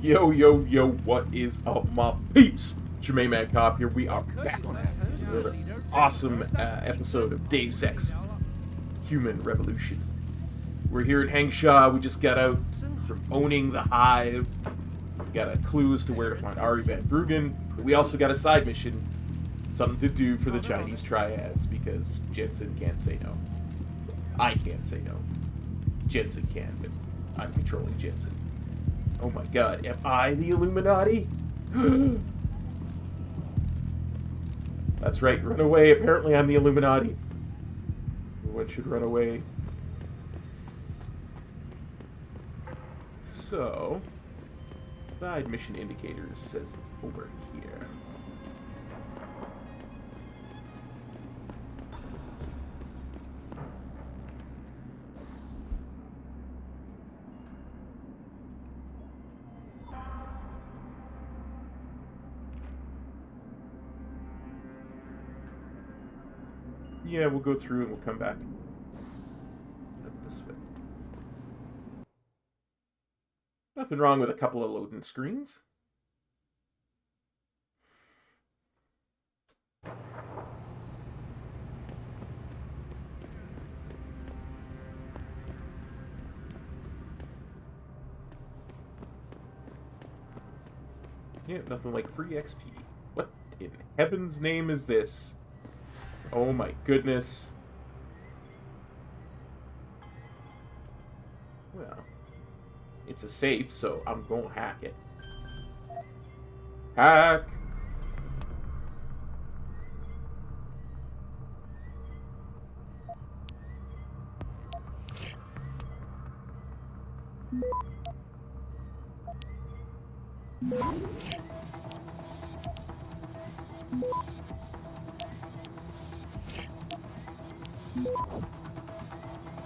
Yo, yo, yo, what is up, my peeps? It's your main man Cop here. We are back on another awesome episode of Deus Ex Human Revolution. We're here at Hangsha. We just got out from owning the Hive. We got a clue as to where to find Ari Van Bruggen. But we also got a side mission, something to do for the Chinese triads, because Jensen can't say no. I can't say no. Jensen can, but I'm controlling Jensen. Oh my god, am I the Illuminati? That's right, run away. Apparently I'm the Illuminati. Everyone should run away. So, side mission indicators says it's over here. Yeah, we'll go through and we'll come back. Up this way. Nothing wrong with a couple of loading screens. Yeah, nothing like free XP. What in heaven's name is this? Oh my goodness. Well, it's a safe, so I'm gonna hack it. Hack!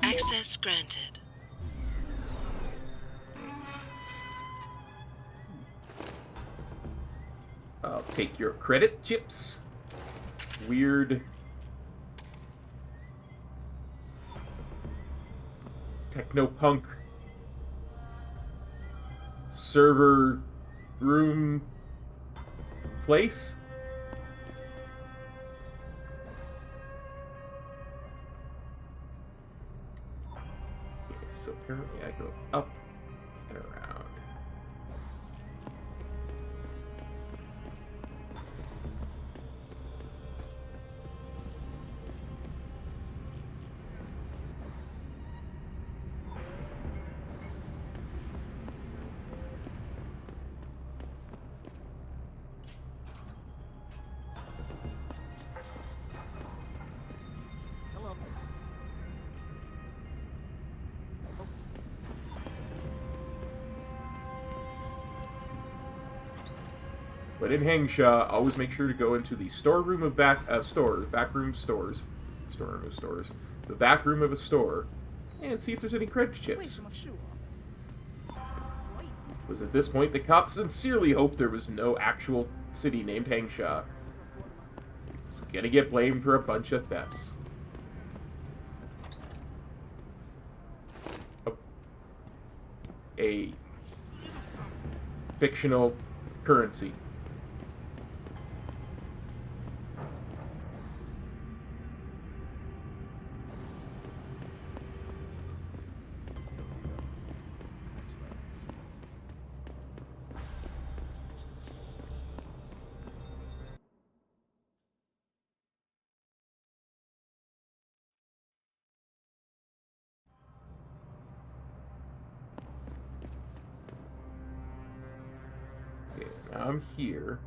Access granted. I'll take your credit chips. Weird. Technopunk. Server room place. Okay, so apparently I go up and around. But in Hangsha, always make sure to go into the storeroom of backroom of stores, the back room of a store, and see if there's any credit chips. It was at this point the cops sincerely hoped there was no actual city named Hangsha. It's gonna get blamed for a bunch of thefts. A fictional currency. Okay, now I'm here.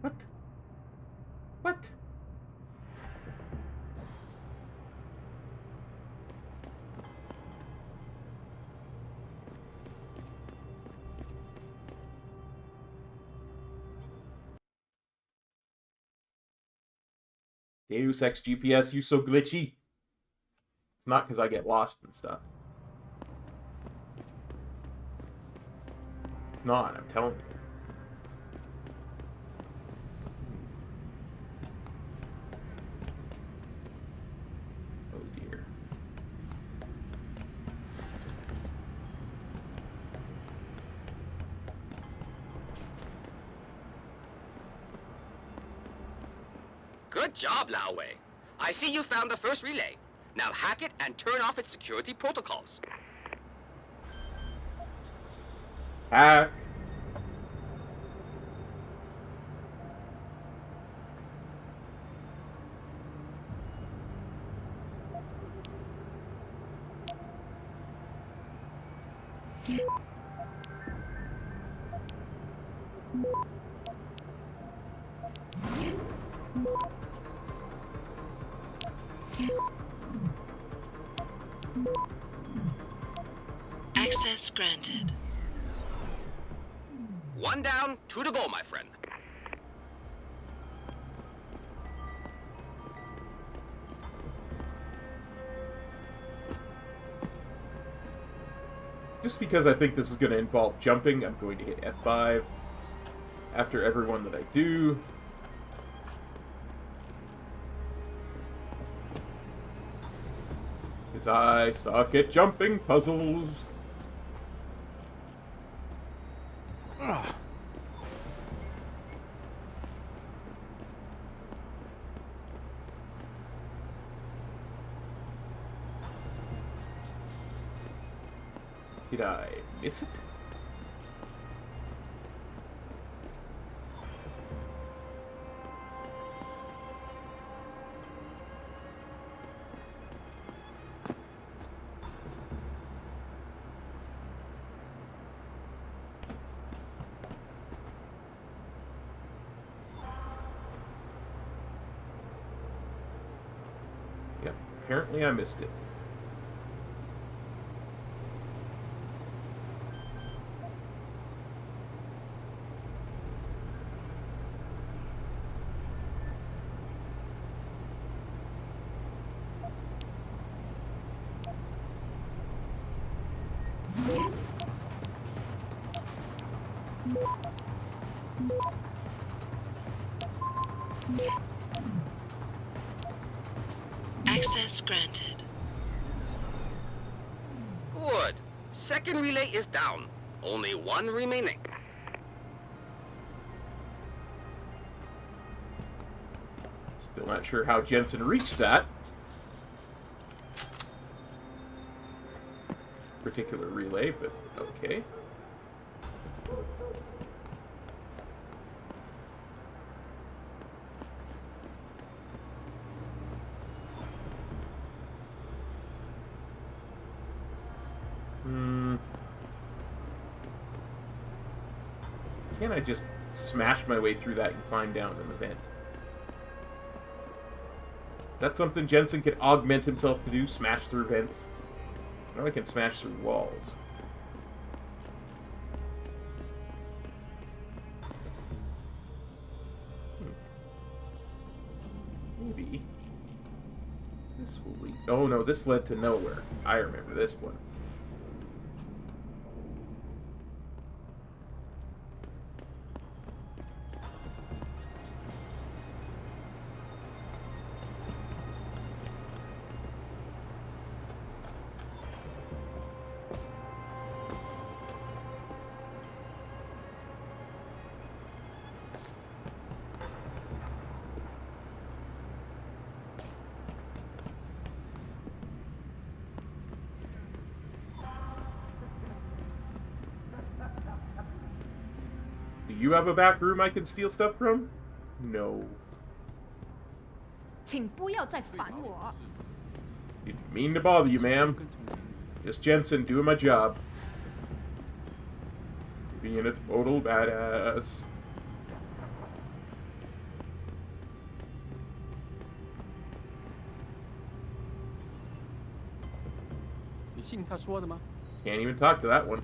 What? What? Deus Ex GPS, you so glitchy. It's not because I get lost and stuff. It's not, I'm telling you. Good job, Lao Wei. I see you found the first relay. Now hack it and turn off its security protocols. Hack. Access granted. 1 down, 2 to go, my friend. Just because I think this is going to involve jumping, I'm going to hit F5 after every one that I do. Because I suck at jumping puzzles. Ugh. Did I miss it? Yep, apparently I missed it. Access granted. Good. Second relay is down. Only 1 remaining. Still not sure how Jensen reached that particular relay, but okay. Can't I just smash my way through that and climb down an event? Is that something Jensen can augment himself to do? Smash through vents? I know I can smash through walls. Maybe this will lead... Oh no, this led to nowhere. I remember this one. Do you have a back room I can steal stuff from? No. 请不要再烦我。 Didn't mean to bother you, ma'am. Just Jensen doing my job. Being a total badass. 你信他说的吗？ Can't even talk to that one.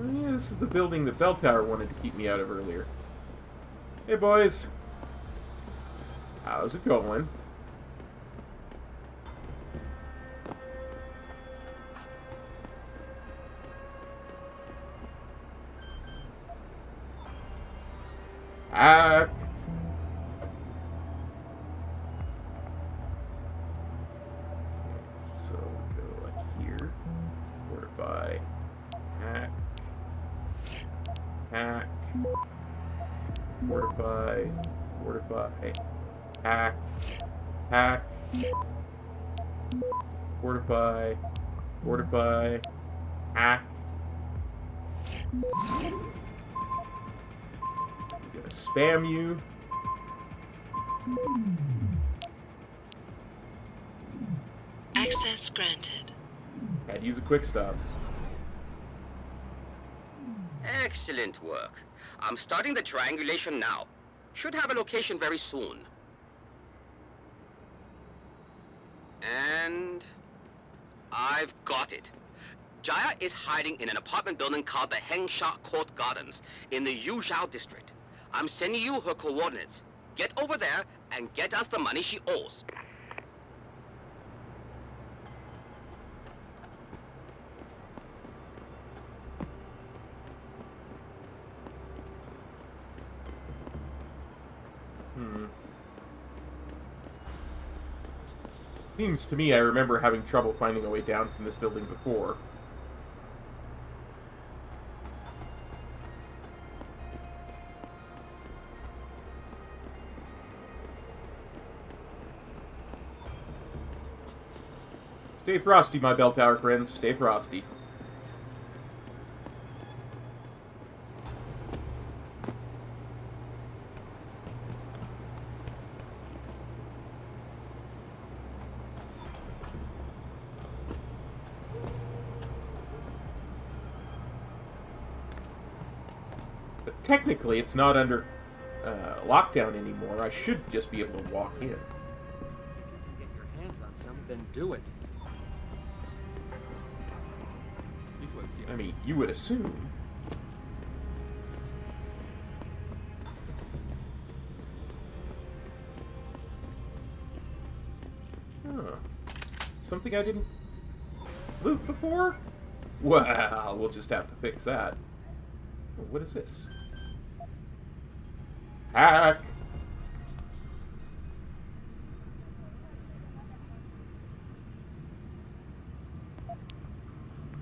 Oh yeah, this is the building that Bell Tower wanted to keep me out of earlier. Hey, boys. How's it going? Hack. So go like here. Fortify. Hack. Hack. Fortify. Fortify. Hack. Hack. Fortify. Fortify. Hack. I'm gonna spam you. Access granted. Had to use a quick stop. Excellent work. I'm starting the triangulation now. Should have a location very soon. And I've got it. Jaya is hiding in an apartment building called the Hengsha Court Gardens in the Yuzhou district. I'm sending you her coordinates. Get over there and get us the money she owes. Seems to me I remember having trouble finding a way down from this building before. Stay frosty, my bell tower friends. Stay frosty. But technically, it's not under lockdown anymore. I should just be able to walk in. If you can get your hands on some, then do it. I mean, you would assume. Huh. Something I didn't loot before? Well, we'll just have to fix that. Oh, what is this? Hack!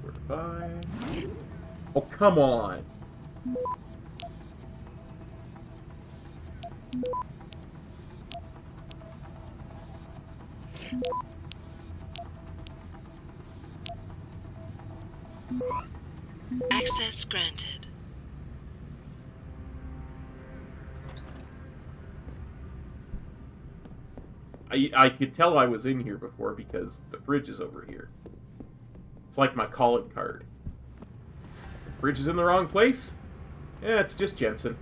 Fortify. Oh, come on! Access granted. I could tell I was in here before because the fridge is over here. It's like my calling card. Fridge is in the wrong place? Yeah, it's just Jensen.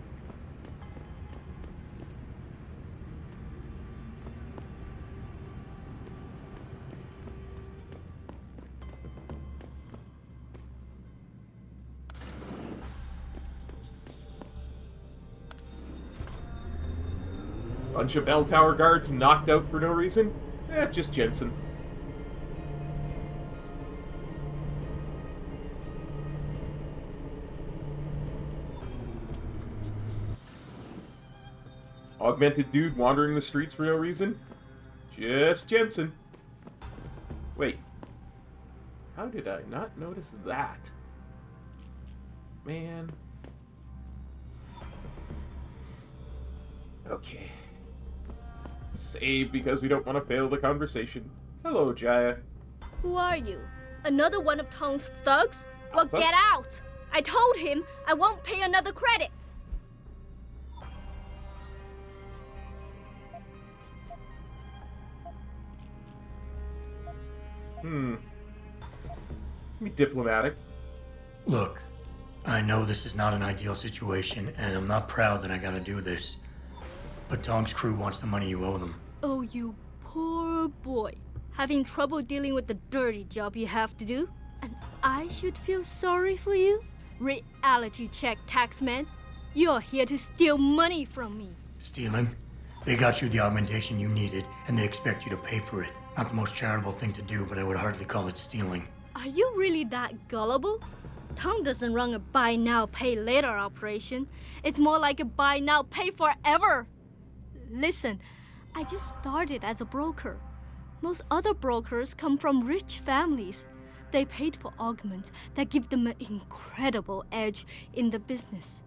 Bunch of bell tower guards knocked out for no reason? Eh, just Jensen. Augmented dude wandering the streets for no reason? Just Jensen. Wait. How did I not notice that? Man. Okay. Save because we don't want to fail the conversation. Hello, Jaya. Who are you? Another one of Tong's thugs? Well, Alpha? get out! I told him I won't pay another credit. Be diplomatic. Look, I know this is not an ideal situation, and I'm not proud that I gotta do this. But Tong's crew wants the money you owe them. Oh, you poor boy. Having trouble dealing with the dirty job you have to do? And I should feel sorry for you? Reality check, taxman. You're here to steal money from me. Stealing? They got you the augmentation you needed, and they expect you to pay for it. Not the most charitable thing to do, but I would hardly call it stealing. Are you really that gullible? Tong doesn't run a buy now, pay later operation. It's more like a buy now, pay forever. Listen, I just started as a broker. Most other brokers come from rich families. They paid for augments that give them an incredible edge in the business.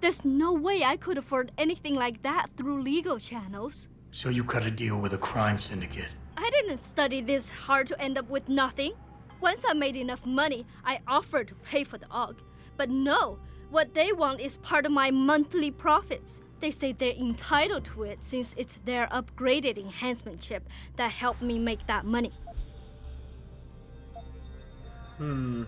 There's no way I could afford anything like that through legal channels. So you cut a deal with a crime syndicate. I didn't study this hard to end up with nothing. Once I made enough money, I offered to pay for the aug. But no, what they want is part of my monthly profits. They say they're entitled to it since it's their upgraded enhancement chip that helped me make that money. Hmm.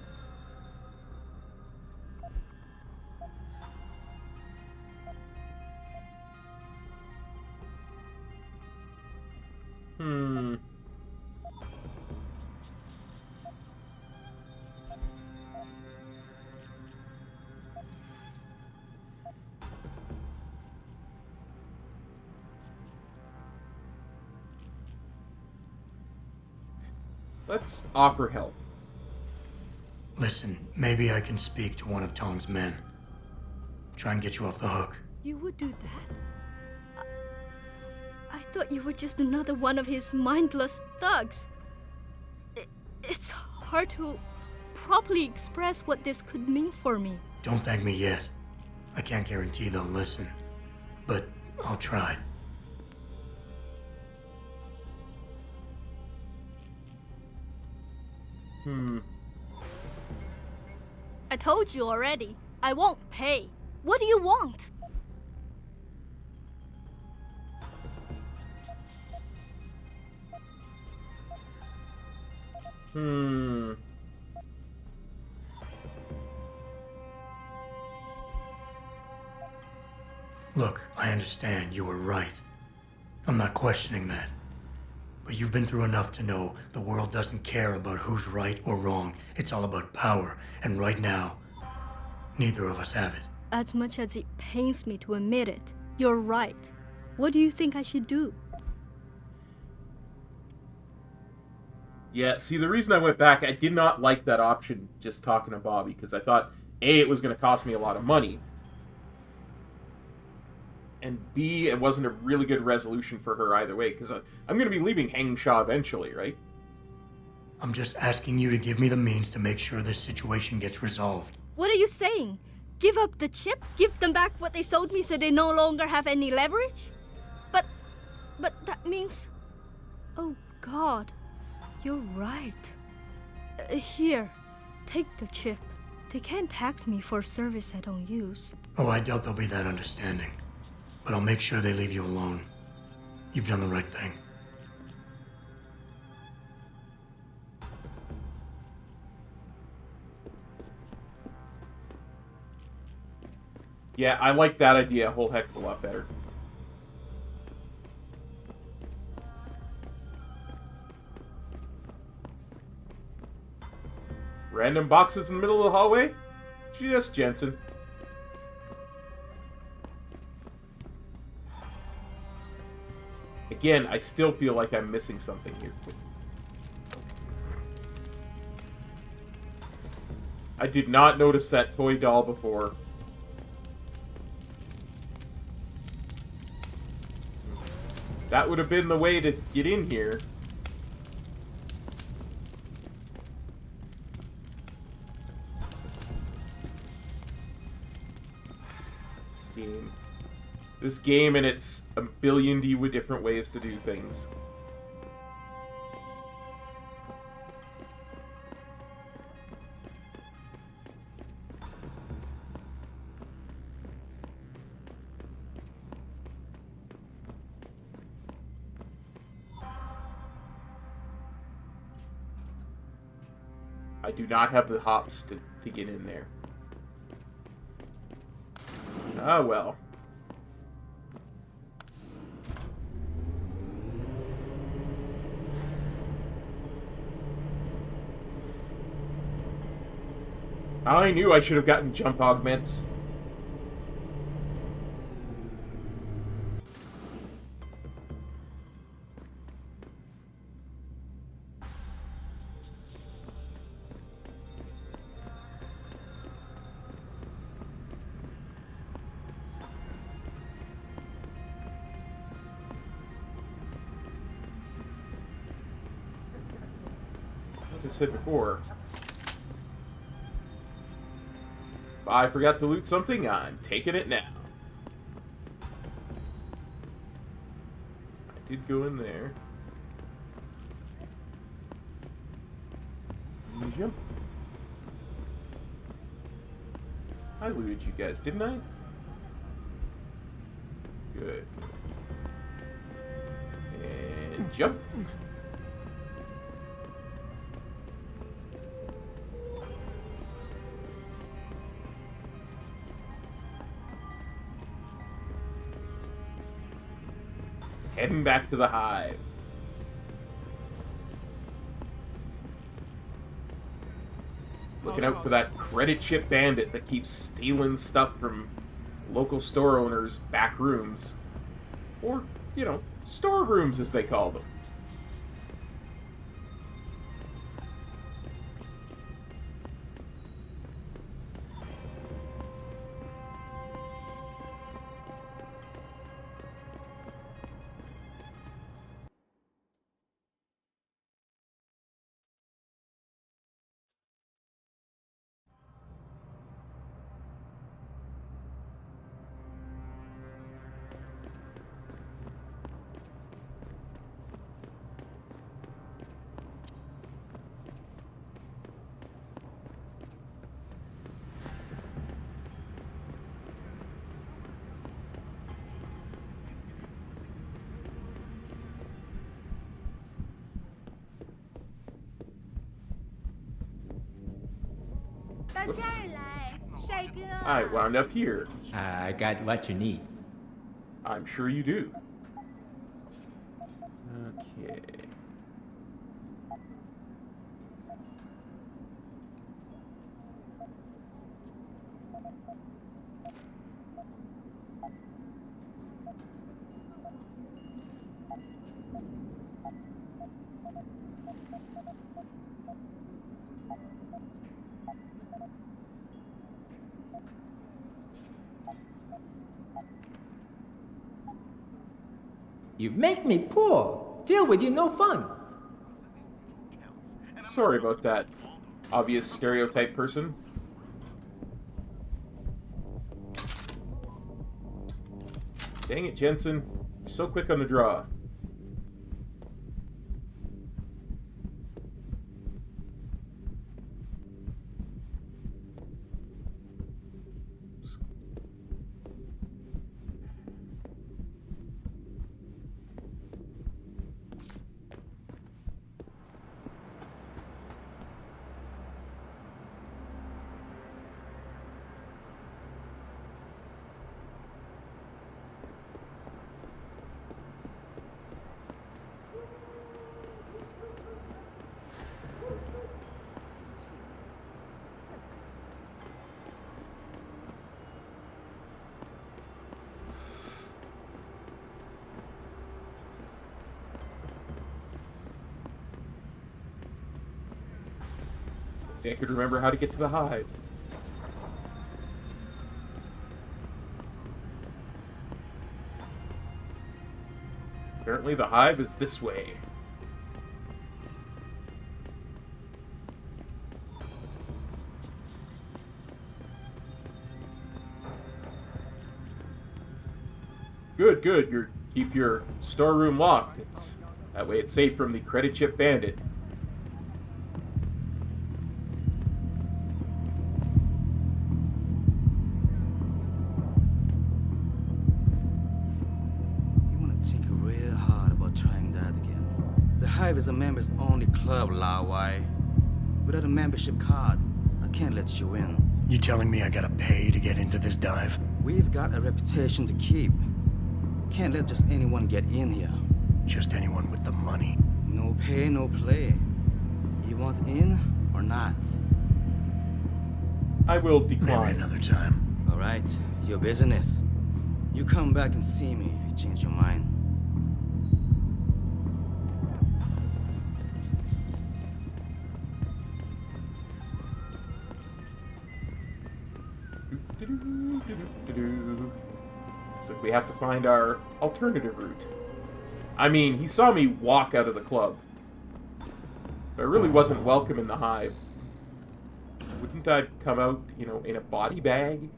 Let's offer help. Listen, maybe I can speak to one of Tong's men. Try and get you off the hook. You would do that? I thought you were just another one of his mindless thugs. It's hard to properly express what this could mean for me. Don't thank me yet. I can't guarantee they'll listen, but I'll try. I told you already. I won't pay. What do you want? Look, I understand you were right. I'm not questioning that. But you've been through enough to know the world doesn't care about who's right or wrong. It's all about power. And right now, neither of us have it. As much as it pains me to admit it, you're right. What do you think I should do? Yeah, see, the reason I went back, I did not like that option, just talking to Bobby, because I thought, A, it was going to cost me a lot of money, and B, it wasn't a really good resolution for her either way, because I'm going to be leaving Hangsha eventually, right? I'm just asking you to give me the means to make sure this situation gets resolved. What are you saying? Give up the chip? Give them back what they sold me so they no longer have any leverage? But that means... Oh, God. You're right. Here, take the chip. They can't tax me for a service I don't use. Oh, I doubt they'll be that understanding. But I'll make sure they leave you alone. You've done the right thing. Yeah, I like that idea a whole heck of a lot better. Random boxes in the middle of the hallway? Just Jensen. Again, I still feel like I'm missing something here. I did not notice that toy doll before. That would have been the way to get in here. This game and its a billion different ways to do things. I do not have the hops to get in there. Ah, well. I knew I should have gotten jump augments. As I said before, if I forgot to loot something, I'm taking it now. I did go in there. Let me jump. I looted you guys, didn't I? Good. And jump. Heading back to the hive. Looking out for that credit chip bandit that keeps stealing stuff from local store owners' back rooms. Or, you know, store rooms as they call them. Whoops. I wound up here. I got what you need. I'm sure you do. Okay. You make me poor. Deal with you no fun. Sorry about that, obvious stereotype person. Dang it, Jensen. You're so quick on the draw. I could remember how to get to the hive. Apparently the hive is this way. Good, good. Keep your storeroom locked. That way it's safe from the credit chip bandit. Hive is a members-only club, Lawai. Without a membership card, I can't let you in. You telling me I gotta pay to get into this dive? We've got a reputation to keep. Can't let just anyone get in here. Just anyone with the money? No pay, no play. You want in or not? I will decline. Maybe another time. All right, your business. You come back and see me if you change your mind. So we have to find our alternative route. I mean, he saw me walk out of the club. If I really wasn't welcome in the hive, wouldn't I come out, you know, in a body bag?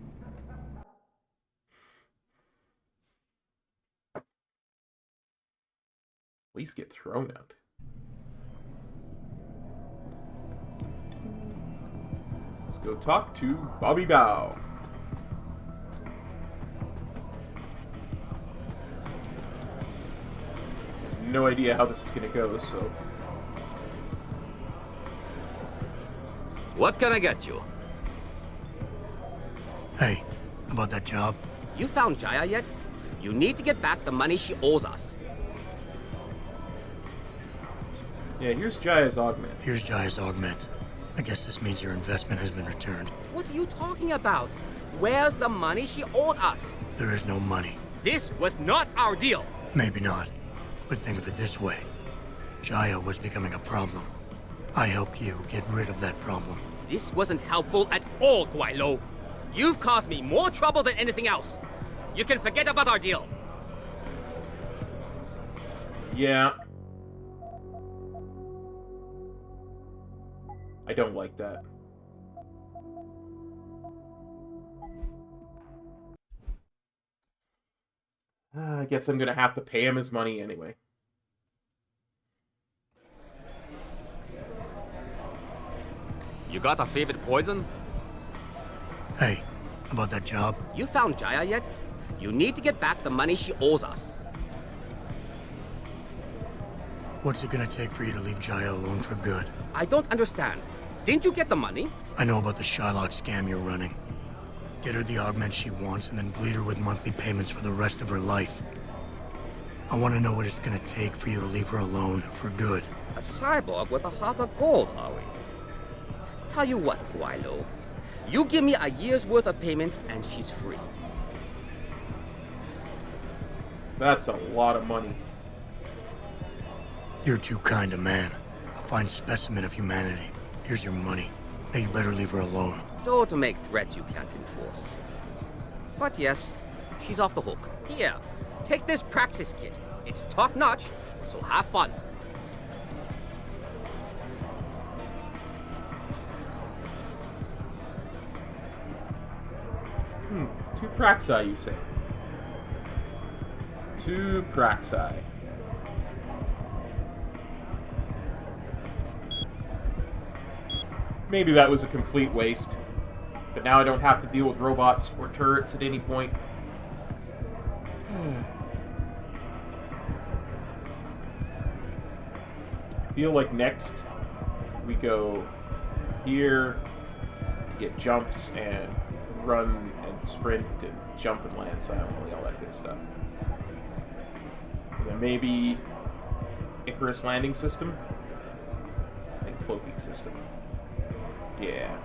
At least get thrown out. Let's go talk to Bobby Bao. No idea how this is gonna go, so... What can I get you? Hey, about that job? You found Jaya yet? You need to get back the money she owes us. Yeah, here's Jaya's augment. Here's Jaya's augment. I guess this means your investment has been returned. What are you talking about? Where's the money she owed us? There is no money. This was not our deal. Maybe not. But think of it this way. Jaya was becoming a problem. I helped you get rid of that problem. This wasn't helpful at all, Guai Lo. You've caused me more trouble than anything else. You can forget about our deal. Yeah. I don't like that. I guess I'm gonna have to pay him his money anyway. You got a favorite poison? Hey, about that job? You found Jaya yet? You need to get back the money she owes us. What's it gonna take for you to leave Jaya alone for good? I don't understand. Didn't you get the money? I know about the Shylock scam you're running. Get her the augment she wants and then bleed her with monthly payments for the rest of her life. I want to know what it's gonna take for you to leave her alone for good. A cyborg with a heart of gold, are we? Tell you what, Guai Lo. You give me a year's worth of payments and she's free. That's a lot of money. You're too kind a man. A fine specimen of humanity. Here's your money. Now you better leave her alone. Don't make threats you can't enforce. But yes, she's off the hook. Here, take this Praxis Kit. It's top-notch, so have fun. Two Praxi, you say? Two Praxi. Maybe that was a complete waste. But now I don't have to deal with robots or turrets at any point. I feel like next we go here to get jumps and run and sprint and jump and land silently, all that good stuff. And then maybe Icarus landing system and cloaking system. Yeah.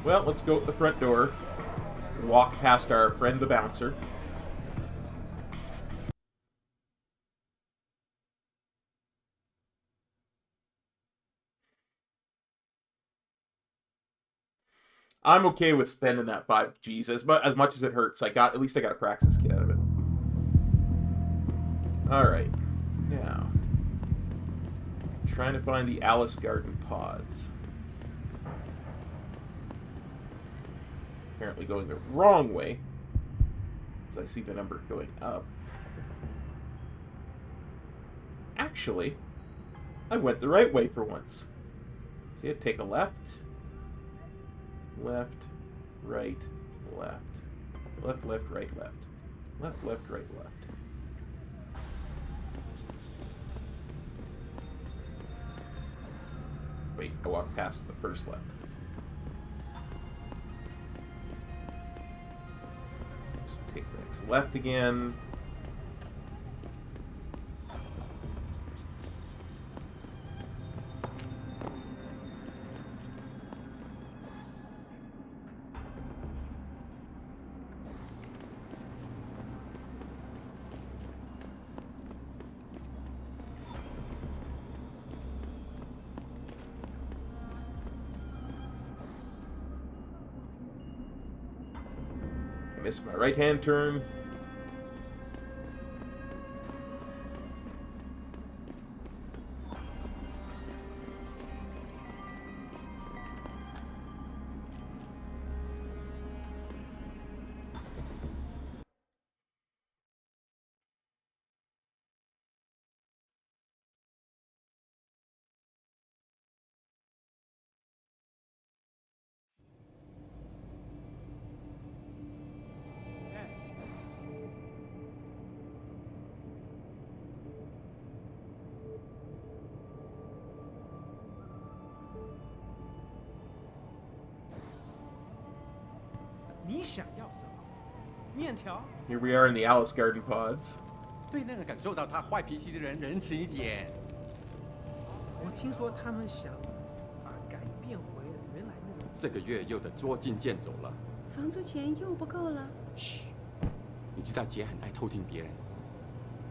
Well, let's go at the front door. Walk past our friend the bouncer. I'm okay with spending that 5 G's as much as it hurts. At least I got a Praxis Kit out of it. Alright. Now. Trying to find the Alice Garden pods. Apparently going the wrong way, because I see the number going up. Actually, I went the right way for once. See it? Take a left, left, right, left, left, left, right, left, left, left, right, left. Wait, I walked past the first left. Take the next left again. missed my right-hand turn. Here we are in the Alice Garden pods. 对那个感受到他坏脾气的人仁慈一点。我听说他们想把改变回原来那个。这个月又得捉襟见肘了。房租钱又不够了。嘘，你知道姐很爱偷听别人，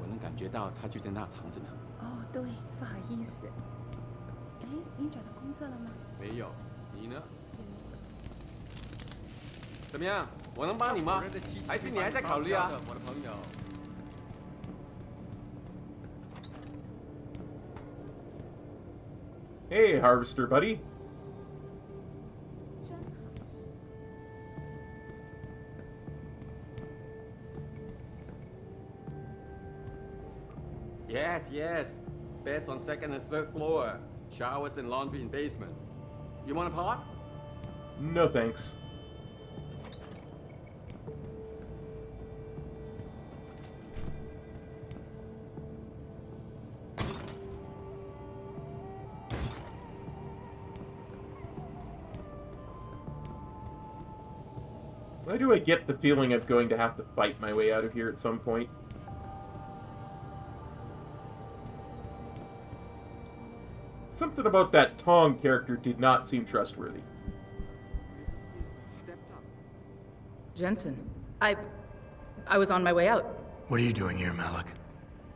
我能感觉到她就在那藏着呢。哦，对，不好意思。哎，你找到工作了吗？没有，你呢？怎么样？我能帮你吗？还是你还在考虑啊？我的朋友。Hey, Harvester buddy. Yes, yes. Beds on second and third floor. Showers and laundry in basement. You want a pot? No thanks. Why do I get the feeling I'm going to have to fight my way out of here at some point? Something about that Tong character did not seem trustworthy. Jensen, I was on my way out. What are you doing here, Malik?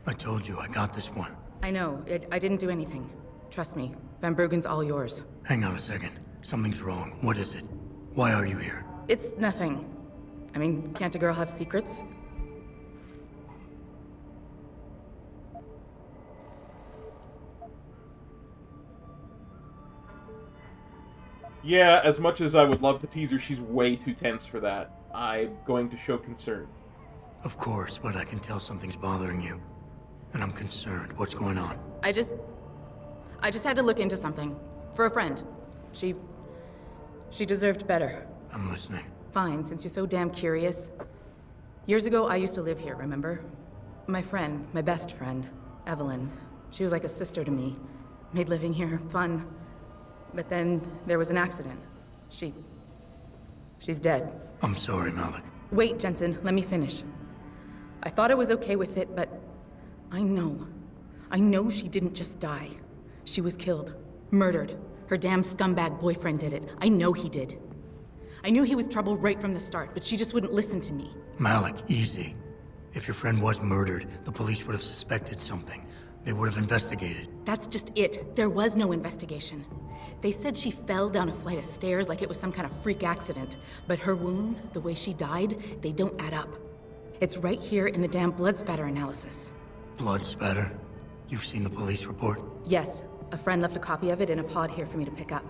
I told you I got this one. I know. I didn't do anything. Trust me. Van Bruggen's all yours. Hang on a second. Something's wrong. What is it? Why are you here? It's nothing. I mean, can't a girl have secrets? Yeah, as much as I would love to tease her, she's way too tense for that. I'm going to show concern. Of course, but I can tell something's bothering you. And I'm concerned. What's going on? I just had to look into something. For a friend. She deserved better. I'm listening. Fine, since you're so damn curious. Years ago, I used to live here, remember? My friend, my best friend, Evelyn. She was like a sister to me. Made living here fun. But then there was an accident. She's dead. I'm sorry, Malik. Wait, Jensen, let me finish. I thought I was okay with it, but I know she didn't just die. She was killed. Murdered. Her damn scumbag boyfriend did it. I know he did. I knew he was trouble right from the start, but she just wouldn't listen to me. Malik, easy. If your friend was murdered, the police would have suspected something. They would have investigated. That's just it. There was no investigation. They said she fell down a flight of stairs like it was some kind of freak accident. But her wounds, the way she died, they don't add up. It's right here in the damn blood spatter analysis. Blood spatter? You've seen the police report? Yes. A friend left a copy of it in a pod here for me to pick up.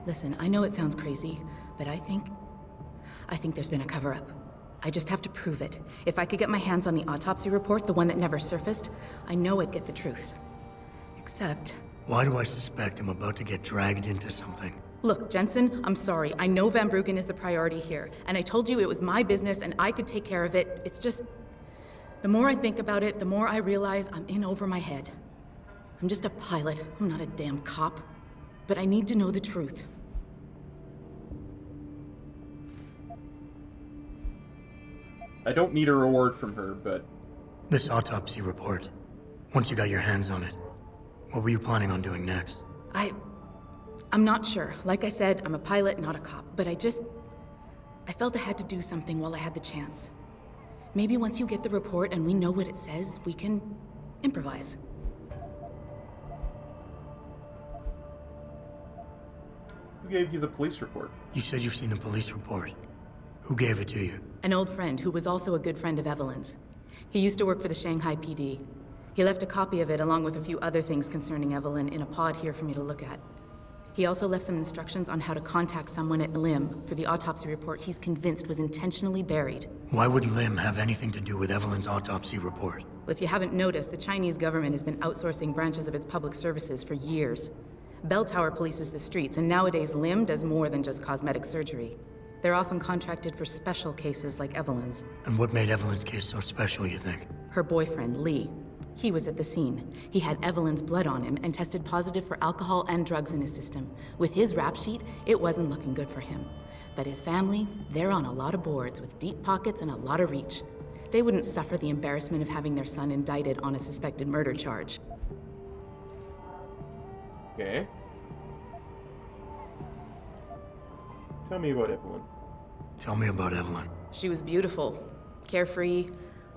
Listen, I know it sounds crazy, but I think there's been a cover-up. I just have to prove it. If I could get my hands on the autopsy report, the one that never surfaced, I know I'd get the truth. Except... Why do I suspect I'm about to get dragged into something? Look, Jensen, I'm sorry. I know Van Bruggen is the priority here, and I told you it was my business and I could take care of it. It's just... The more I think about it, the more I realize I'm in over my head. I'm just a pilot. I'm not a damn cop. But I need to know the truth. I don't need a reward from her, but... This autopsy report. Once you got your hands on it, what were you planning on doing next? I'm not sure. Like I said, I'm a pilot, not a cop. But I felt I had to do something while I had the chance. Maybe once you get the report and we know what it says, we can improvise. Who gave you the police report? You said you've seen the police report. Who gave it to you? An old friend who was also a good friend of Evelyn's. He used to work for the Shanghai PD. He left a copy of it along with a few other things concerning Evelyn in a pod here for me to look at. He also left some instructions on how to contact someone at Lim for the autopsy report he's convinced was intentionally buried. Why would Lim have anything to do with Evelyn's autopsy report? Well, if you haven't noticed, the Chinese government has been outsourcing branches of its public services for years. Bell Tower polices the streets, and nowadays Lim does more than just cosmetic surgery. They're often contracted for special cases like Evelyn's. And what made Evelyn's case so special, you think? Her boyfriend, Lee. He was at the scene. He had Evelyn's blood on him and tested positive for alcohol and drugs in his system. With his rap sheet, it wasn't looking good for him. But his family, they're on a lot of boards with deep pockets and a lot of reach. They wouldn't suffer the embarrassment of having their son indicted on a suspected murder charge. Okay. Tell me about Evelyn. Tell me about Evelyn. She was beautiful, carefree,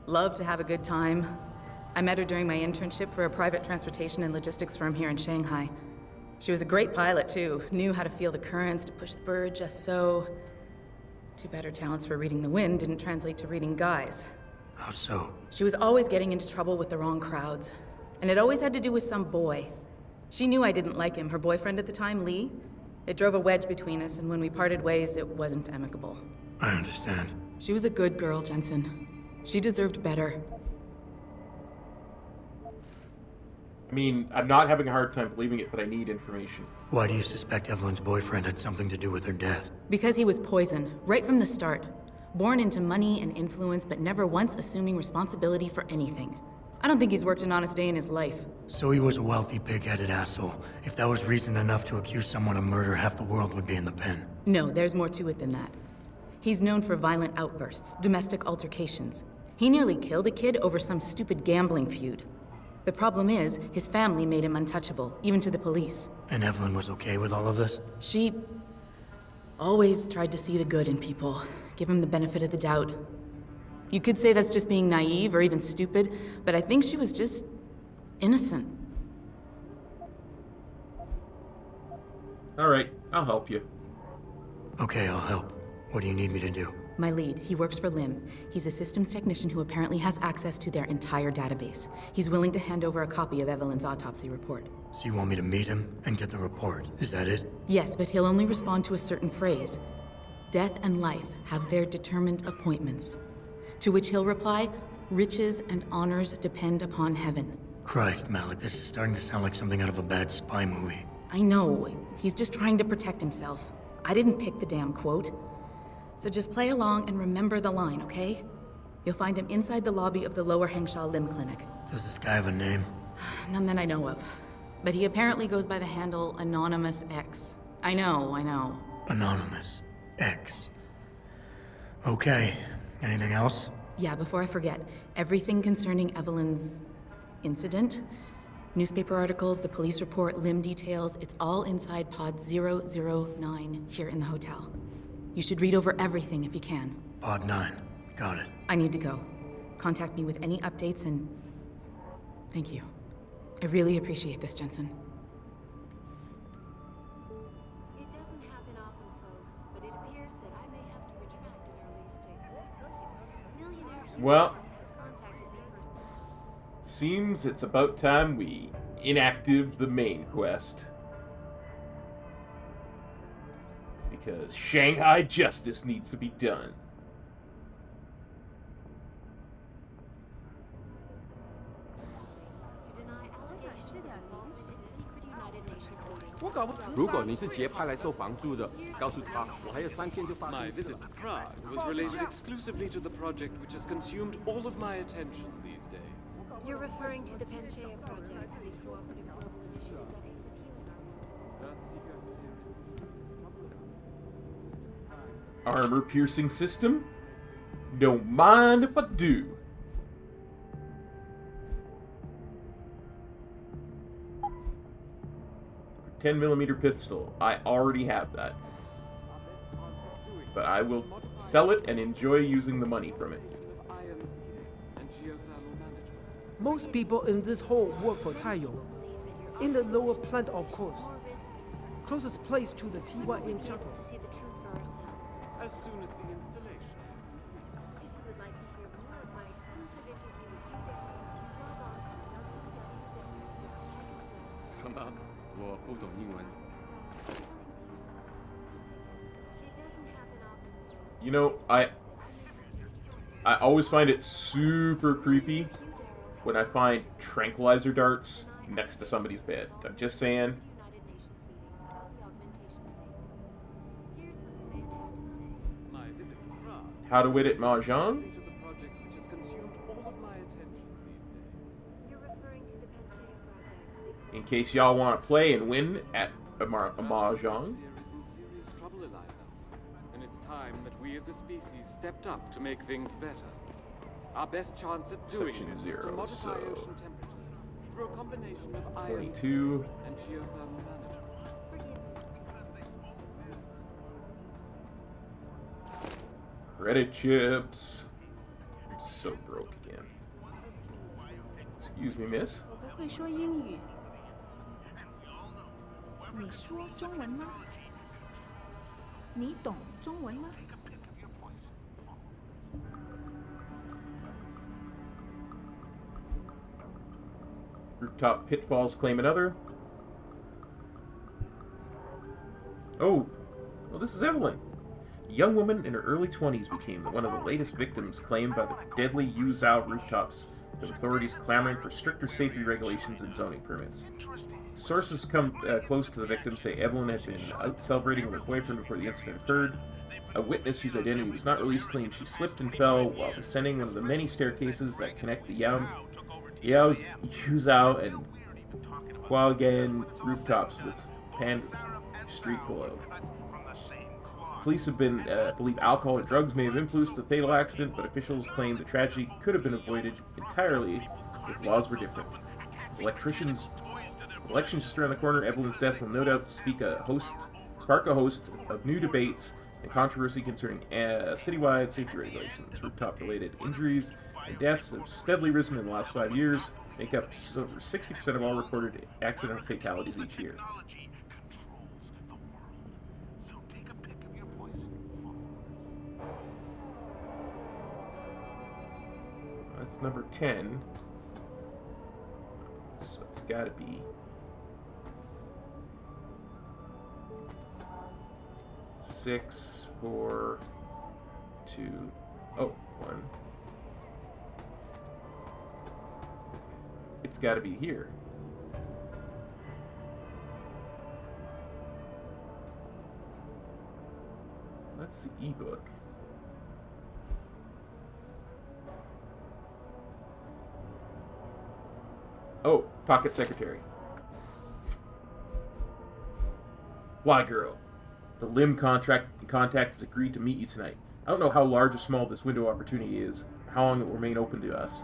loved to have a good time. I met her during my internship for a private transportation and logistics firm here in Shanghai. She was a great pilot, too. Knew how to feel the currents, to push the bird just so. Too bad her talents for reading the wind didn't translate to reading guys. How so? She was always getting into trouble with the wrong crowds. And it always had to do with some boy. She knew I didn't like him. Her boyfriend at the time, Lee. It drove a wedge between us, and when we parted ways, it wasn't amicable. I understand. She was a good girl, Jensen. She deserved better. I mean, I'm not having a hard time believing it, but I need information. Why do you suspect Evelyn's boyfriend had something to do with her death? Because he was poison, right from the start. Born into money and influence, but never once assuming responsibility for anything. I don't think he's worked an honest day in his life. So he was a wealthy, pig-headed asshole. If that was reason enough to accuse someone of murder, half the world would be in the pen. No, there's more to it than that. He's known for violent outbursts, domestic altercations. He nearly killed a kid over some stupid gambling feud. The problem is, his family made him untouchable, even to the police. And Evelyn was okay with all of this? She always tried to see the good in people, give him the benefit of the doubt. You could say that's just being naive or even stupid, but I think she was just innocent. All right, I'll help you. Okay, I'll help. What do you need me to do? My lead, he works for Lim. He's a systems technician who apparently has access to their entire database. He's willing to hand over a copy of Evelyn's autopsy report. So you want me to meet him and get the report, is that it? Yes, but he'll only respond to a certain phrase. Death and life have their determined appointments. To which he'll reply, riches and honors depend upon heaven. Christ, Malik, this is starting to sound like something out of a bad spy movie. I know, he's just trying to protect himself. I didn't pick the damn quote. So just play along and remember the line, okay? You'll find him inside the lobby of the Lower Hengsha Lim Clinic. Does this guy have a name? None that I know of. But he apparently goes by the handle Anonymous X. I know. Anonymous X. Okay. Anything else? Yeah, before I forget, everything concerning Evelyn's incident, newspaper articles, the police report, Lim details, it's all inside pod 009 here in the hotel. You should read over everything if you can. Pod 9. Got it. I need to go. Contact me with any updates and... Thank you. I really appreciate this, Jensen. It doesn't happen often, folks, but it appears that I may have to retract an earlier statement. Millionaire Well, has contacted me personally. Seems it's about time we inactive the main quest. Because Shanghai justice needs to be done. To deny allegations of involvement in secret United Nations meeting. 我搞不懂。如果你是杰派来收房租的，告诉他我还有3000就发。 My visit to Prague was related exclusively to the project which has consumed all of my attention these days. You're referring to the Panchaea project, the cooperative global initiative that aims at healing Armor-piercing system? Don't mind if I do. For 10mm pistol. I already have that. But I will sell it and enjoy using the money from it. Most people in this hall work for Taiyong. In the lower plant, of course. Closest place to the T1 in China. to see the truth for ourselves. As soon as the installation 什么？我不懂英文。 You know, I always find it super creepy when I find tranquilizer darts next to somebody's bed. I'm just saying. How to win at Mahjong? In case y'all want to play and win at a Mahjong. And it's time that we as a species stepped up to make things better. Our best chance at doing Section this is 0, to modify so ocean temperatures through a combination of ion 22. and geothermal management. Credit chips. I'm so broke again. Excuse me, miss. 我不会说英语。你说中文吗？你懂中文吗？ Rooftop pitfalls claim another. Oh, well, this is Evelyn. A young woman in her early 20s became one of the latest victims claimed by the deadly Yuzhou rooftops, with authorities clamoring for stricter safety regulations and zoning permits. Sources come close to the victim say Evelyn had been out celebrating with her boyfriend before the incident occurred. A witness whose identity was not released claimed she slipped and fell while descending one of the many staircases that connect the Yuzhou and Huagan rooftops with Pan Street below. Police have been believe alcohol or drugs may have influenced the fatal accident, but officials claim the tragedy could have been avoided entirely if laws were different. Elections just around the corner, Evelyn's death will no doubt spark a host of new debates and controversy concerning citywide safety regulations. Rooftop-related injuries and deaths have steadily risen in the last 5 years, make up over 60% of all recorded accidental fatalities each year. That's number 10. So it's got to be 6, 4, 2, 1. It's got to be here. That's the ebook. Oh, Pocket Secretary. Why, girl? The Lim contact has agreed to meet you tonight. I don't know how large or small this window opportunity is, or how long it will remain open to us.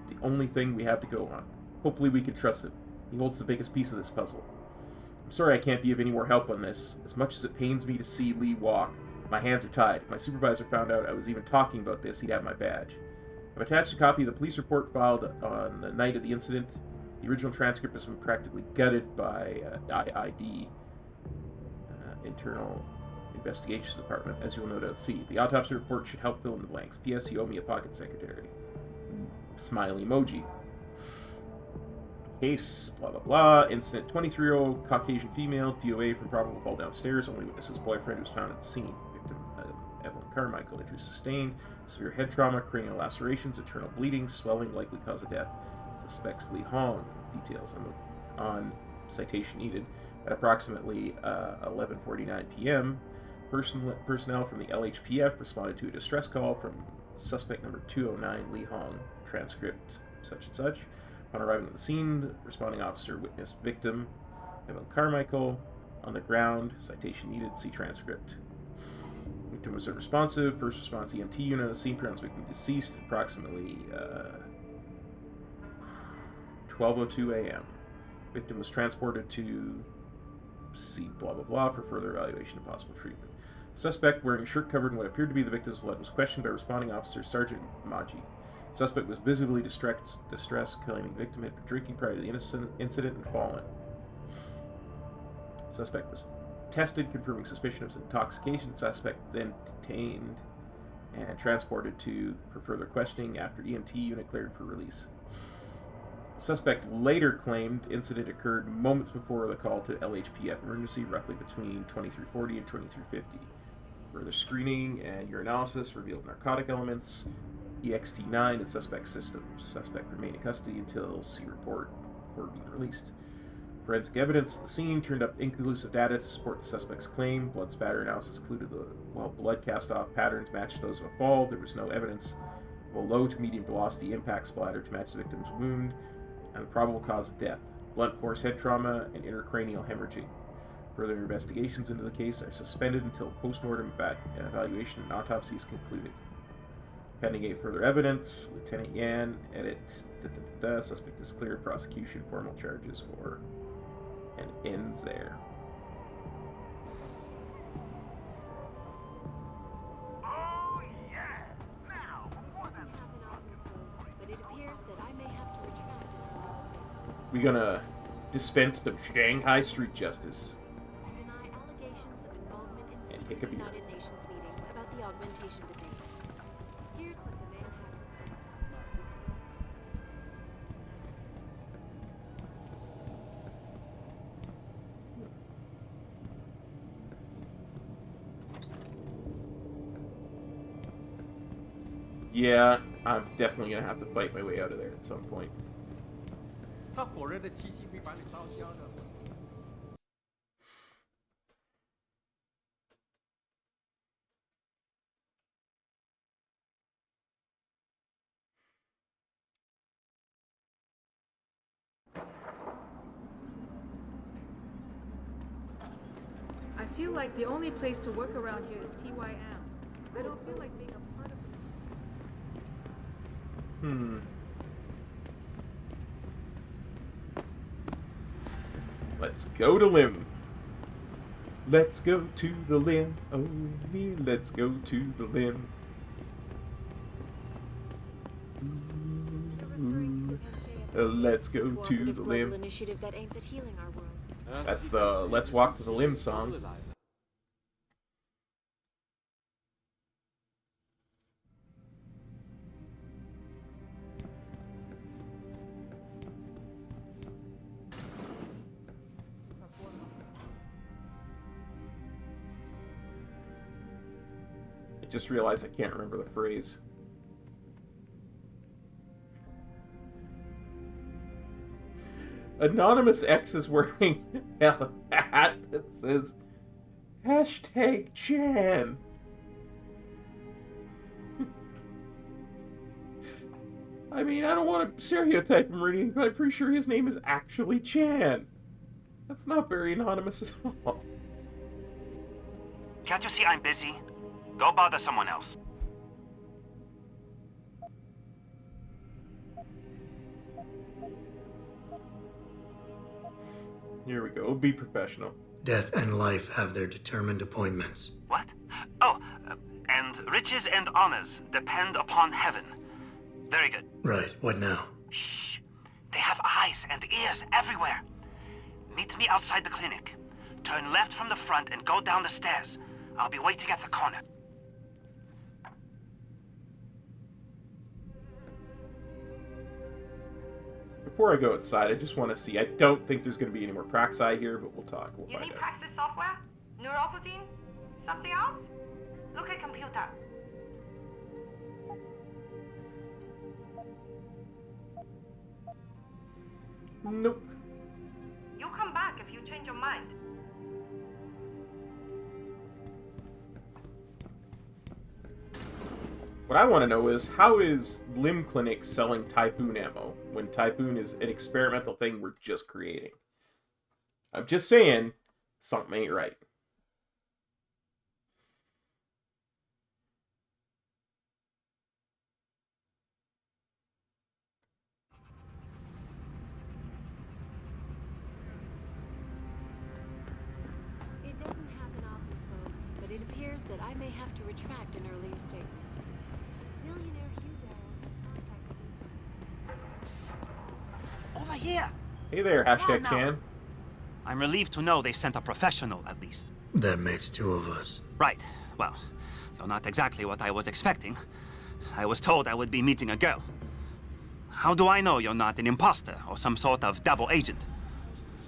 The only thing we have to go on. Hopefully we can trust him. He holds the biggest piece of this puzzle. I'm sorry I can't be of any more help on this. As much as it pains me to see Lee walk, my hands are tied. If my supervisor found out I was even talking about this, he'd have my badge. I've attached a copy of the police report filed on the night of the incident. The original transcript has been practically gutted by IID, Internal Investigations Department, as you'll no doubt see. The autopsy report should help fill in the blanks. P.S. You owe me a pocket secretary. Smiley emoji. Case, blah blah blah. Incident: 23-year-old Caucasian female, DOA from probable fall downstairs. Only witnesses boyfriend who was found at the scene. Victim Evelyn Carmichael. Injuries sustained: severe head trauma, cranial lacerations, internal bleeding, swelling, likely cause of death. Suspects Li Hong. Details on citation needed. At approximately 11:49 p.m., personnel from the LHPF responded to a distress call from suspect number 209, Li Hong. Transcript such and such. Upon arriving at the scene, responding officer witnessed victim Evelyn Carmichael on the ground. Citation needed. See transcript. Victim was unresponsive. First response EMT unit on the scene pronounced victim deceased at approximately 12:02 a.m. Victim was transported to see blah blah blah for further evaluation and possible treatment. Suspect, wearing a shirt covered in what appeared to be the victim's blood, was questioned by responding officer Sergeant Maji. Suspect was visibly distressed, claiming victim had been drinking prior to the incident and fallen. Suspect was tested, confirming suspicion of intoxication. Suspect then detained and transported for further questioning after EMT unit cleared for release. Suspect later claimed incident occurred moments before the call to LHPF emergency, roughly between 2340 and 2350. Further screening and urinalysis revealed narcotic elements, EXT9 in suspect systems. Suspect remained in custody until C report before being released. Forensic evidence at the scene turned up inconclusive data to support the suspect's claim. Blood spatter analysis concluded while blood cast-off patterns matched those of a fall, there was no evidence of a low to medium velocity impact splatter to match the victim's wound and the probable cause of death: blunt force head trauma and intracranial hemorrhaging. Further investigations into the case are suspended until post-mortem evaluation and autopsy is concluded. Pending any further evidence, Lieutenant Yan, edit, suspect is cleared, prosecution, formal charges, or... and ends there. Oh, yeah! Now, more than happen often, folks, but it appears that I may have to retract it. We're gonna dispense some Shanghai street justice. Deny allegations of involvement in And secret take a beer. United Nations meetings about the augmentation debate. Here's what the man had to say. Yeah, I'm definitely gonna have to fight my way out of there at some point. 它火热的气息会把你烧焦的。 I feel like the only place to work around here is TYM. I don't feel like being a part of it. Let's go to Lim. Let's go to the Lim. Oh, me, let's go to the Lim. Let's go to the Lim. Initiative that aims at healing our world. That's the Let's Walk to the Lim song. I just realized I can't remember the phrase. Anonymous X is wearing a hat that says #Chan. I mean, I don't want to stereotype him or anything, but I'm pretty sure his name is actually Chan. That's not very anonymous at all. Can't you see I'm busy? Go bother someone else. Here we go. Be professional. Death and life have their determined appointments. What? Oh, and riches and honors depend upon heaven. Very good. Right, what now? Shh. They have eyes and ears everywhere. Meet me outside the clinic. Turn left from the front and go down the stairs. I'll be waiting at the corner. Before I go outside, I just want to see. I don't think there's going to be any more Praxi here, but we'll talk. We'll You find need out. Praxis software? Neuroprotein? Something else? Look at computer. Nope. You come back if you change your mind. What I want to know is, how is Lim Clinic selling Typhoon ammo when Typhoon is an experimental thing we're just creating? I'm just saying, something ain't right. It doesn't happen often, folks, but it appears that I may have to retract an earlier statement. Millionaire Hugo. Over here! Hey there, Now. #Chan. I'm relieved to know they sent a professional, at least. That makes two of us. Right. Well, you're not exactly what I was expecting. I was told I would be meeting a girl. How do I know you're not an imposter or some sort of double agent?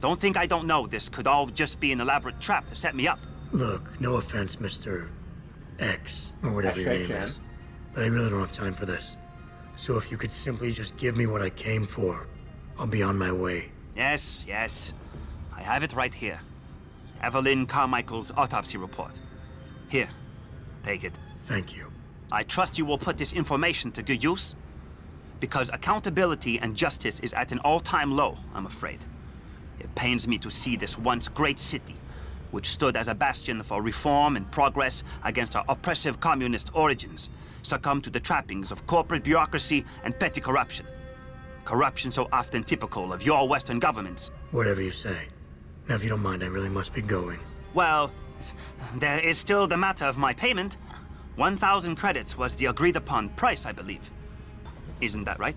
Don't think I don't know this could all just be an elaborate trap to set me up. Look, no offense, Mr. X, or whatever your name is, but I really don't have time for this. So if you could simply just give me what I came for, I'll be on my way. Yes, yes. I have it right here. Evelyn Carmichael's autopsy report. Here, take it. Thank you. I trust you will put this information to good use, because accountability and justice is at an all-time low, I'm afraid. It pains me to see this once great city, which stood as a bastion for reform and progress against our oppressive communist origins, succumb to the trappings of corporate bureaucracy and petty corruption. Corruption so often typical of your Western governments. Whatever you say. Now, if you don't mind, I really must be going. Well, there is still the matter of my payment. 1,000 credits was the agreed-upon price, I believe. Isn't that right?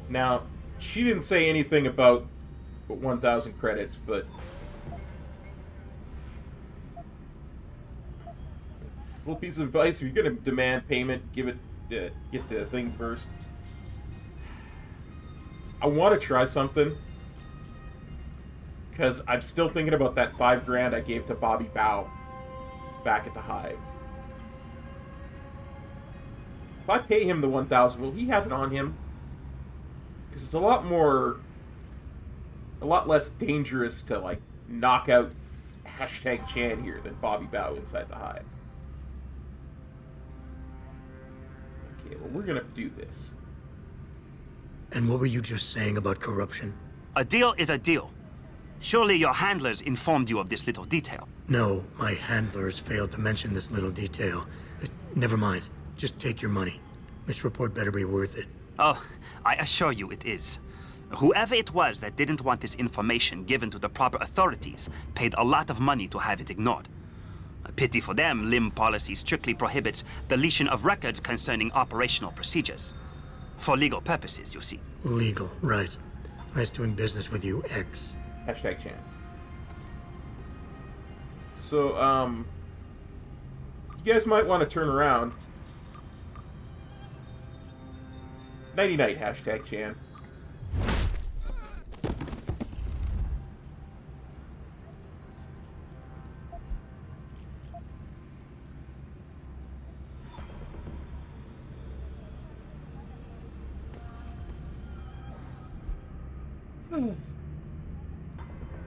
Now, she didn't say anything about 1,000 credits, but... little piece of advice, if you're going to demand payment, give it, get the thing first. I want to try something, because I'm still thinking about that $5,000 I gave to Bobby Bao back at the Hive. If I pay him the 1,000, will he have it on him? Because it's a lot less dangerous to, like, knock out #Chan here than Bobby Bao inside the Hive. Okay, well, we're gonna do this. And what were you just saying about corruption? A deal is a deal. Surely your handlers informed you of this little detail. No, my handlers failed to mention this little detail. Never mind. Just take your money. This report better be worth it. Oh, I assure you it is. Whoever it was that didn't want this information given to the proper authorities paid a lot of money to have it ignored. A pity for them, LIM policy strictly prohibits deletion of records concerning operational procedures. For legal purposes, you see. Legal, right. Nice doing business with you, X. #Chan. So, you guys might want to turn around. Nighty-night, #Chan.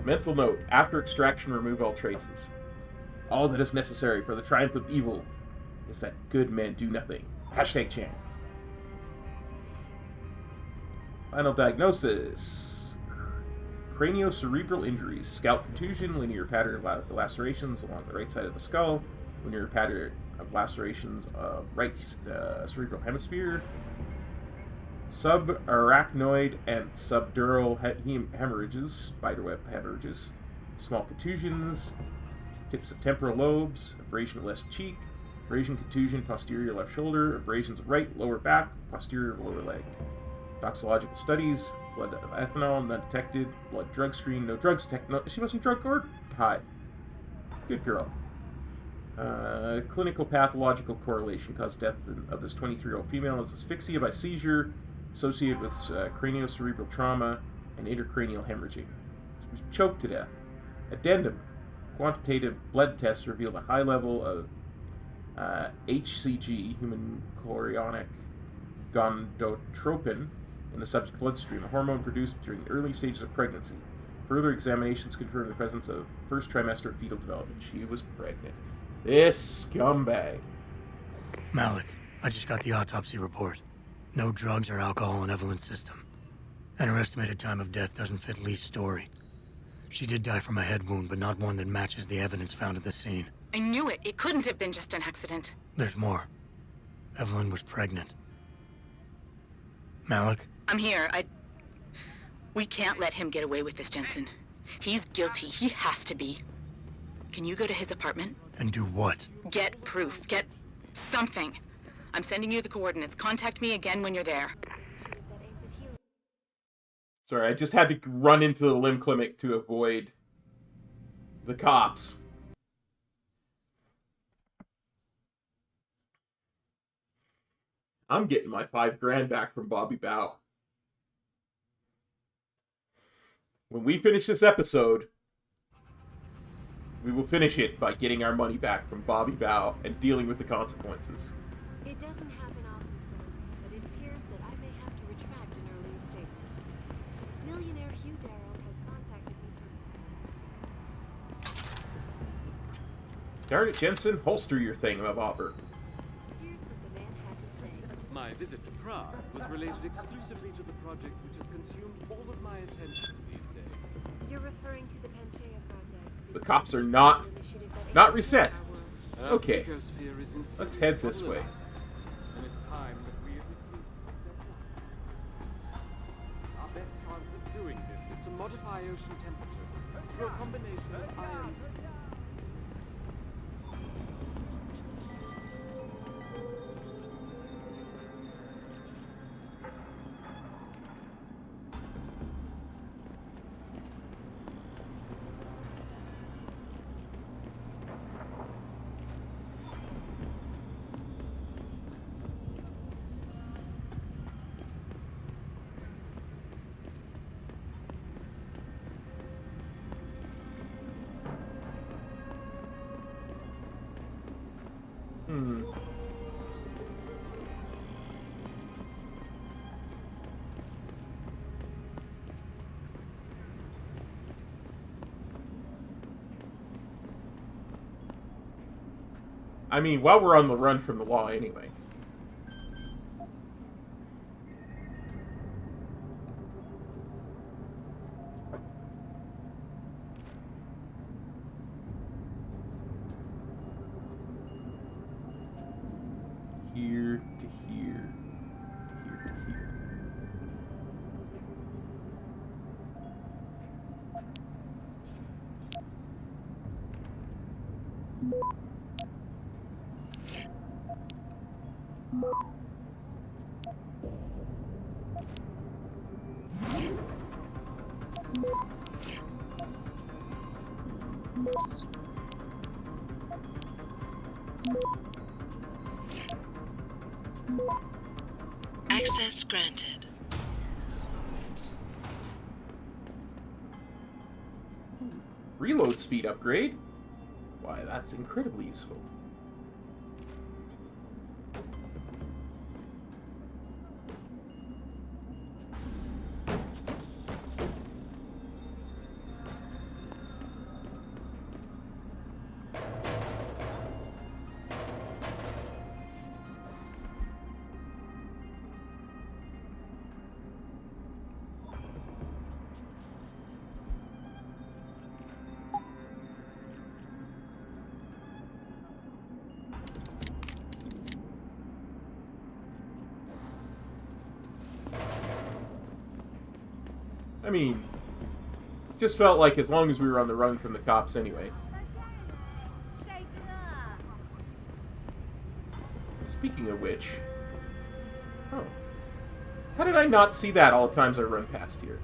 Mental note. After extraction, remove all traces. All that is necessary for the triumph of evil is that good men do nothing. #Chan. Final diagnosis. Craniocerebral injuries. Scalp contusion, linear pattern of lacerations along the right side of the skull, linear pattern of lacerations of right cerebral hemisphere, subarachnoid and subdural hemorrhages, spiderweb hemorrhages, small contusions, tips of temporal lobes, abrasion of left cheek, abrasion contusion posterior left shoulder, abrasions of right lower back, posterior lower leg. Toxicological studies, blood of ethanol, none detected, blood drug screen, no drugs detected. No, she wasn't drunk or high. Good girl. Clinical pathological correlation caused death of this 23-year-old female is asphyxia by seizure associated with craniocerebral trauma and intracranial hemorrhaging. She was choked to death. Addendum. Quantitative blood tests revealed a high level of HCG, human chorionic gonadotropin, in the subject's bloodstream, a hormone produced during the early stages of pregnancy. Further examinations confirmed the presence of first trimester fetal development. She was pregnant. This scumbag. Malik, I just got the autopsy report. No drugs or alcohol in Evelyn's system. And her estimated time of death doesn't fit Lee's story. She did die from a head wound, but not one that matches the evidence found at the scene. I knew it. It couldn't have been just an accident. There's more. Evelyn was pregnant. Malik? I'm here. We can't let him get away with this, Jensen. He's guilty. He has to be. Can you go to his apartment? And do what? Get proof. Get something. I'm sending you the coordinates. Contact me again when you're there. Sorry, I just had to run into the limb clinic to avoid the cops. I'm getting my $5,000 back from Bobby Bao. When we finish this episode, we will finish it by getting our money back from Bobby Bao and dealing with the consequences. It doesn't happen often, folks, but it appears that I may have to retract an earlier statement. Millionaire Hugh Darrell has contacted me from... Darn it, Jensen, holster your thingamabobber. Here's what the man had to say. My visit to Prague was related exclusively to the project which has consumed all of my attention these days. You're referring to the Panchaea project. The cops are not reset. Okay, let's head this way. And it's time that we receive step one. Our best chance of doing this is to modify ocean temperatures through a combination of iron. I mean, while we're on the run from the law anyway. Here to here, to here to here. Access granted. Reload speed upgrade? Why, that's incredibly useful. I mean, just felt like as long as we were on the run from the cops anyway. Speaking of which... Oh. How did I not see that all the times I run past here?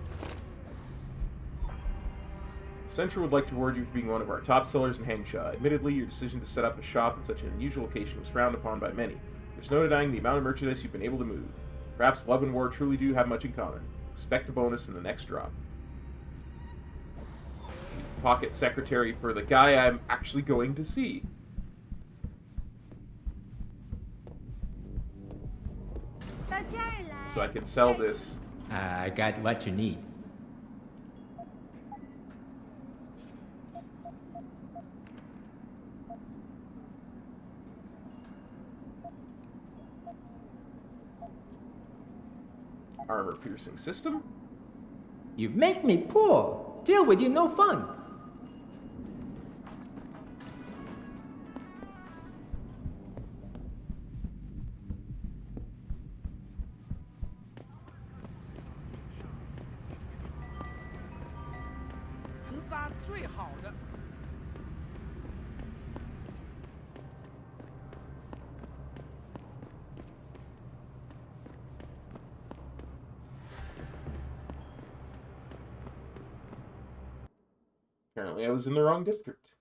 Central would like to reward you for being one of our top sellers in Hangsha. Admittedly, your decision to set up a shop in such an unusual location was frowned upon by many. There's no denying the amount of merchandise you've been able to move. Perhaps love and war truly do have much in common. Expect a bonus in the next drop. Let's see, pocket secretary for the guy I'm actually going to see. So I can sell this. I got what you need. Armor-piercing system? You make me poor. Deal with you no fun. Apparently I was in the wrong district.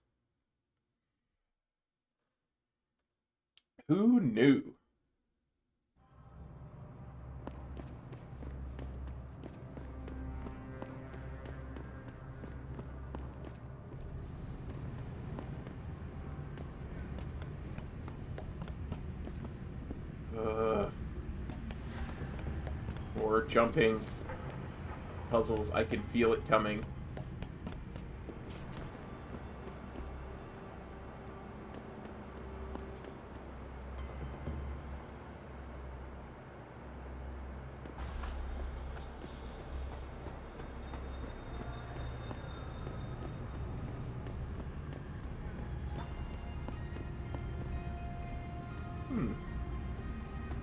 Who knew? more jumping puzzles. I can feel it coming.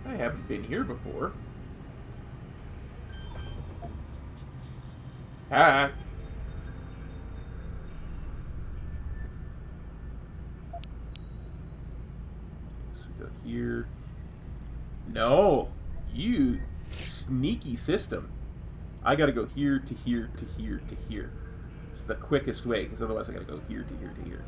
I haven't been here before. Hack. So we go here. No, you sneaky system. I gotta go here to here to here to here. It's the quickest way, because otherwise I gotta go here to here to here.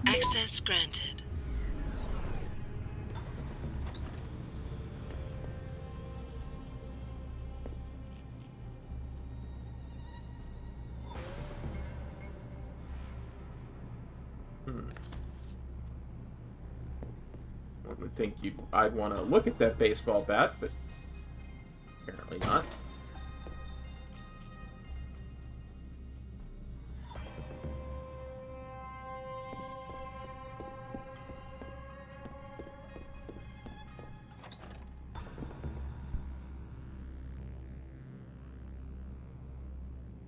Access granted. I would think I'd want to look at that baseball bat, but apparently not.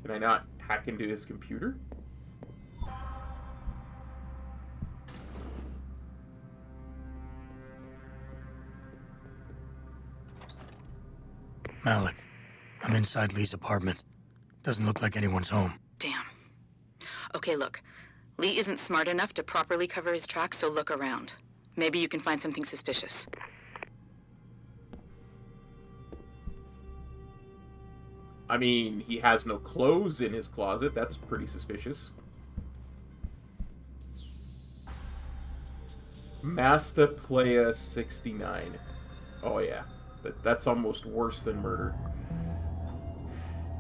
Can I not hack into his computer? Malik, I'm inside Lee's apartment. Doesn't look like anyone's home. Damn. Okay, look. Lee isn't smart enough to properly cover his tracks, so look around. Maybe you can find something suspicious. I mean, he has no clothes in his closet. That's pretty suspicious. Master Player 69. Oh yeah. That's almost worse than murder.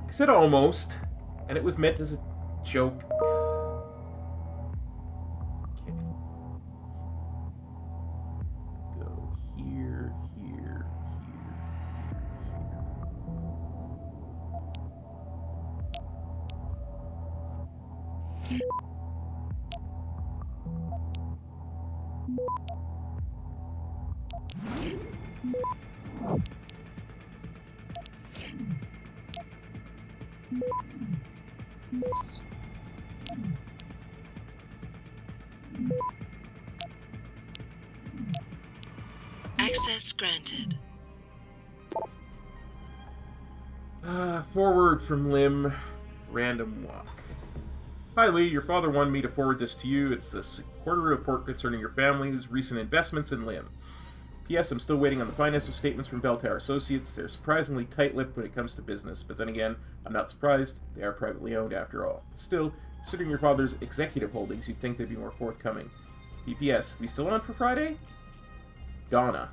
I said almost, and it was meant as a joke. Okay. Go here, here, here, here. Access granted. Forward from Lim. Random walk. Hi Lee, your father wanted me to forward this to you. It's the quarterly report concerning your family's recent investments in Lim. P.S. I'm still waiting on the financial statements from Bell Tower Associates. They're surprisingly tight-lipped when it comes to business, but then again, I'm not surprised. They are privately owned after all. Still, considering your father's executive holdings, you'd think they'd be more forthcoming. P.P.S. We still on for Friday? Donna.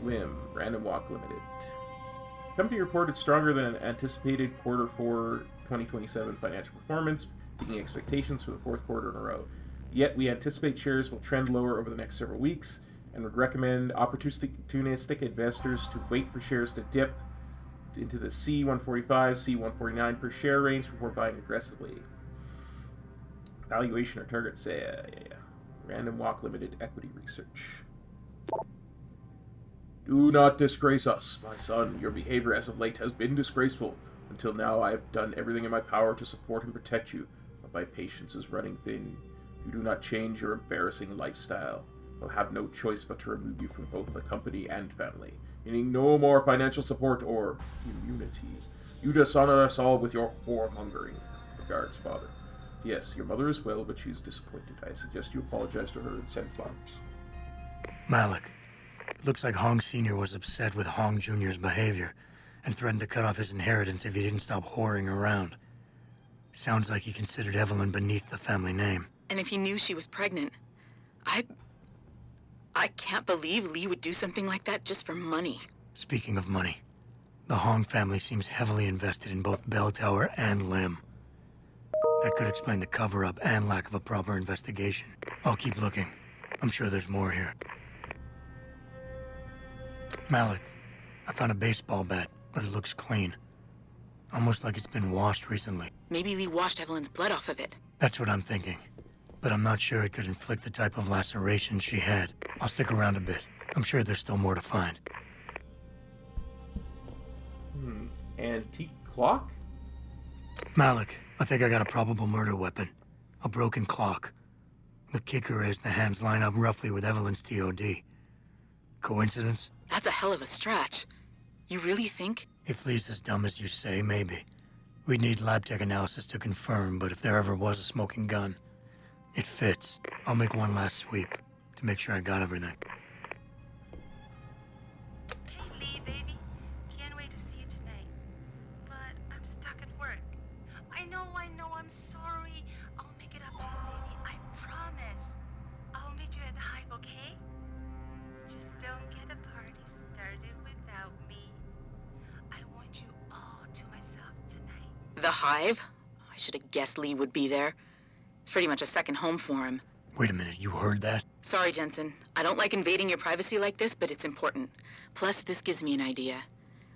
Lim. Random Walk Limited. Company reported stronger than anticipated quarter 4 2027 financial performance, beating expectations for the fourth quarter in a row. Yet we anticipate shares will trend lower over the next several weeks, and would recommend opportunistic investors to wait for shares to dip into the C145, C149 per share range before buying aggressively. Valuation or targets, Random Walk Limited Equity Research. Do not disgrace us, my son. Your behavior as of late has been disgraceful. Until now, I have done everything in my power to support and protect you, but my patience is running thin. If you do not change your embarrassing lifestyle, I'll have no choice but to remove you from both the company and family, meaning no more financial support or immunity. You dishonor us all with your whoremongering. Regards, Father. Yes, your mother is well, but she's disappointed. I suggest you apologize to her and send flowers. Malik, it looks like Hong Sr. was upset with Hong Jr.'s behavior and threatened to cut off his inheritance if he didn't stop whoring around. Sounds like he considered Evelyn beneath the family name. And if he knew she was pregnant, I can't believe Lee would do something like that just for money. Speaking of money, The Hong family seems heavily invested in both Bell Tower and Lim. That could explain the cover-up and lack of a proper investigation. I'll keep looking. I'm sure there's more here. Malik, I found a baseball bat, but it looks clean. Almost like it's been washed recently. Maybe Lee washed Evelyn's blood off of it. That's what I'm thinking. But I'm not sure it could inflict the type of laceration she had. I'll stick around a bit. I'm sure there's still more to find. Antique clock? Malik, I think I got a probable murder weapon. A broken clock. The kicker is the hands line up roughly with Evelyn's TOD. Coincidence? That's a hell of a stretch. You really think? If Lee's as dumb as you say, maybe. We'd need lab tech analysis to confirm, but if there ever was a smoking gun, it fits. I'll make one last sweep to make sure I got everything. Hey, Lee, baby. Can't wait to see you tonight. But I'm stuck at work. I know, I'm sorry. I'll make it up to you, baby. I promise. I'll meet you at the Hive, okay? Just don't get a party started without me. I want you all to myself tonight. The Hive? I should have guessed Lee would be there. It's pretty much a second home for him. Wait a minute, you heard that? Sorry, Jensen. I don't like invading your privacy like this, but it's important. Plus, this gives me an idea.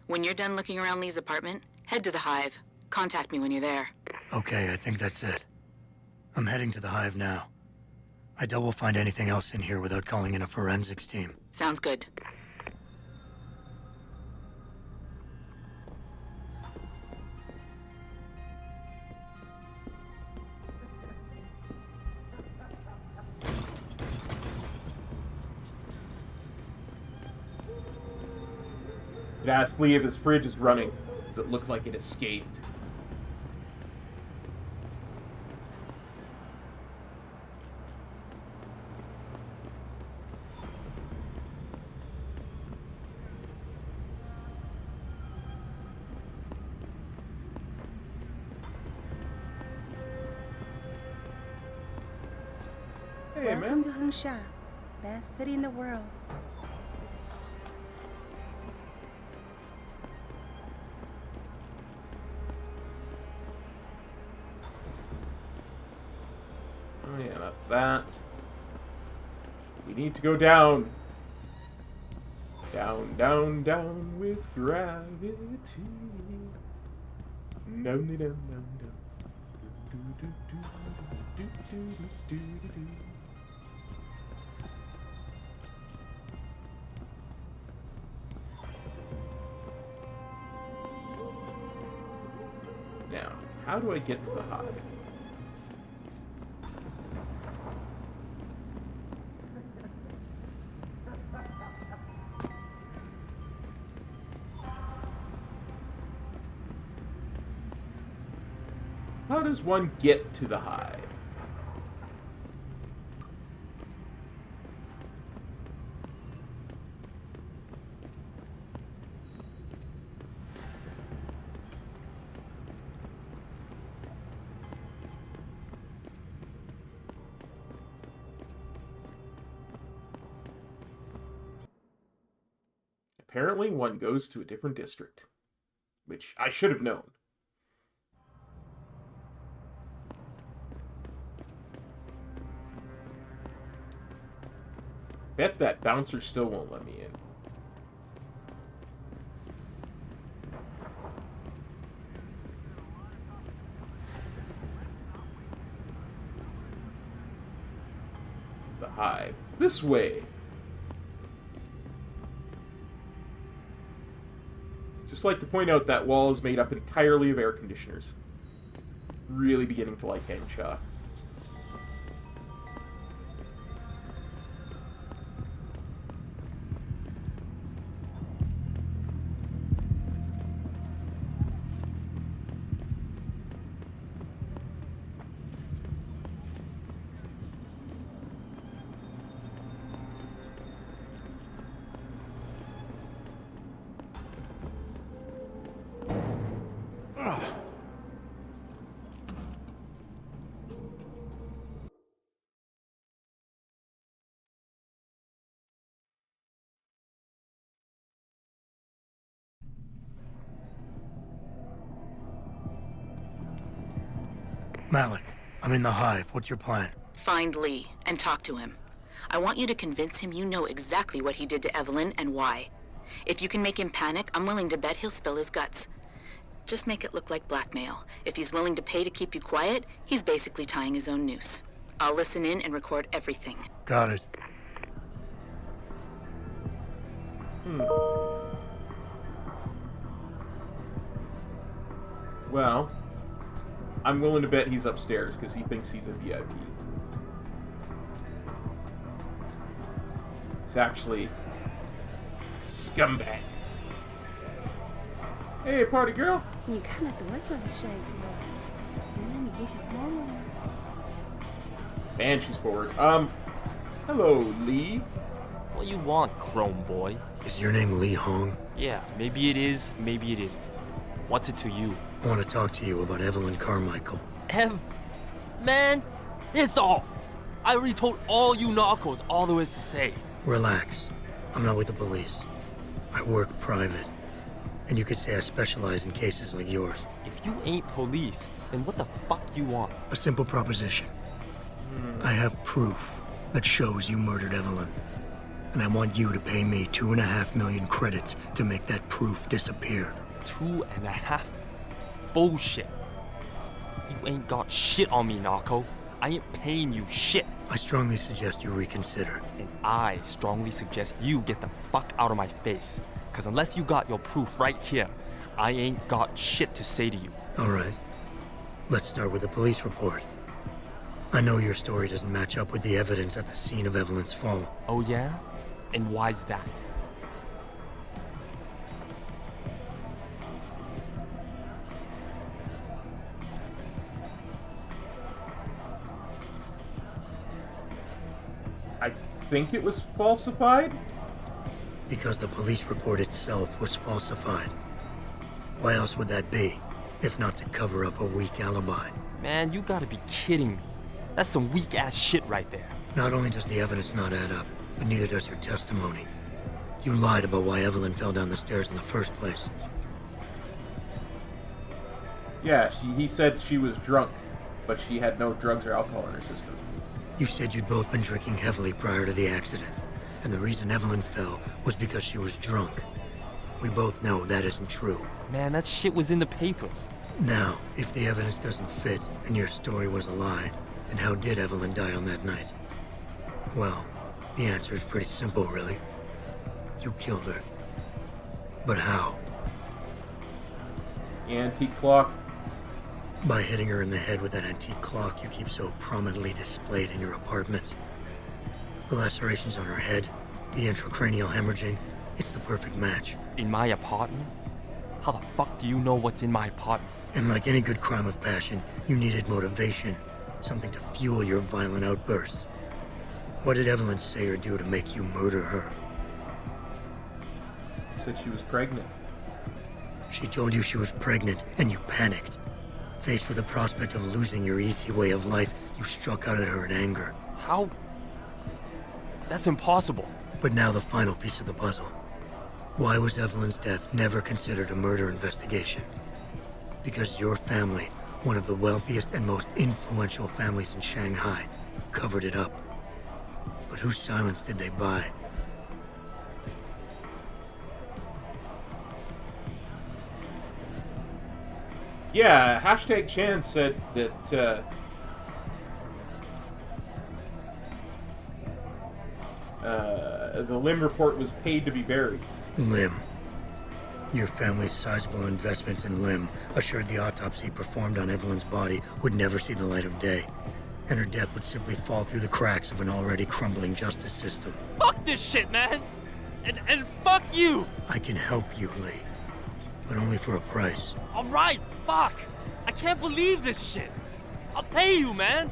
When you're done looking around Lee's apartment, head to the Hive. Contact me when you're there. Okay, I think that's it. I'm heading to the Hive now. I doubt we'll find anything else in here without calling in a forensics team. Sounds good. It asked Lee if his fridge is running, because it looked like it escaped. Hey, Welcome to Hengsha, best city in the world. Oh yeah, that's that. We need to go down. Down, down, down with gravity. Down, down, down, down. Do, do, do, do, do, do, do, do. Now, how do I get to the Hive? How does one get to the Hive? Apparently, one goes to a different district, which I should have known. Bet that bouncer still won't let me in. The Hive. This way. Just like to point out that wall is made up entirely of air conditioners. Really beginning to like Hengsha. Malik, I'm in the hive. What's your plan? Find Lee and talk to him. I want you to convince him you know exactly what he did to Evelyn and why. If you can make him panic, I'm willing to bet he'll spill his guts. Just make it look like blackmail. If he's willing to pay to keep you quiet, he's basically tying his own noose. I'll listen in and record everything. Got it. Well, I'm willing to bet he's upstairs because he thinks he's a VIP. He's actually a scumbag. Hey, party girl. 你看得多准，帅哥！原来你是小猫吗？ And she's forward. Hello, Lee. What you want, Chrome boy? Is your name Lee Hong? Yeah, maybe it is, maybe it isn't. What's it to you? I want to talk to you about Evelyn Carmichael. Man, it's off. I already told all you narcos all there is to say. Relax. I'm not with the police. I work private. And you could say I specialize in cases like yours. If you ain't police, then what the fuck you want? A simple proposition. I have proof that shows you murdered Evelyn. And I want you to pay me 2.5 million credits to make that proof disappear. 2.5? Bullshit. You ain't got shit on me, narco. I ain't paying you shit. I strongly suggest you reconsider. And I strongly suggest you get the fuck out of my face. Cause unless you got your proof right here, I ain't got shit to say to you. Alright. Let's start with a police report. I know your story doesn't match up with the evidence at the scene of Evelyn's fall. Oh yeah? And why's that? I think it was falsified? Because the police report itself was falsified. Why else would that be, if not to cover up a weak alibi? Man, you gotta be kidding me. That's some weak-ass shit right there. Not only does the evidence not add up, but neither does your testimony. You lied about why Evelyn fell down the stairs in the first place. Yeah, he said she was drunk, but she had no drugs or alcohol in her system. You said you'd both been drinking heavily prior to the accident, and the reason Evelyn fell was because she was drunk. We both know that isn't true. Man, that shit was in the papers. Now, if the evidence doesn't fit and your story was a lie, then how did Evelyn die on that night? Well, the answer is pretty simple, really. You killed her. But how? Antique clock. By hitting her in the head with that antique clock you keep so prominently displayed in your apartment. The lacerations on her head, the intracranial hemorrhaging, it's the perfect match. In my apartment? How the fuck do you know what's in my apartment? And like any good crime of passion, you needed motivation, something to fuel your violent outbursts. What did Evelyn say or do to make you murder her? She said she was pregnant. She told you she was pregnant, and you panicked. Faced with the prospect of losing your easy way of life, you struck out at her in anger. How? That's impossible. But now the final piece of the puzzle. Why was Evelyn's death never considered a murder investigation? Because your family, one of the wealthiest and most influential families in Shanghai, covered it up. But whose silence did they buy? Yeah, hashtag Chan said that the Lim report was paid to be buried. Lim. Your family's sizable investments in Lim assured the autopsy performed on Evelyn's body would never see the light of day, and her death would simply fall through the cracks of an already crumbling justice system. Fuck this shit, man! And fuck you! I can help you, Lee, but only for a price. Alright, fuck! I can't believe this shit! I'll pay you, man!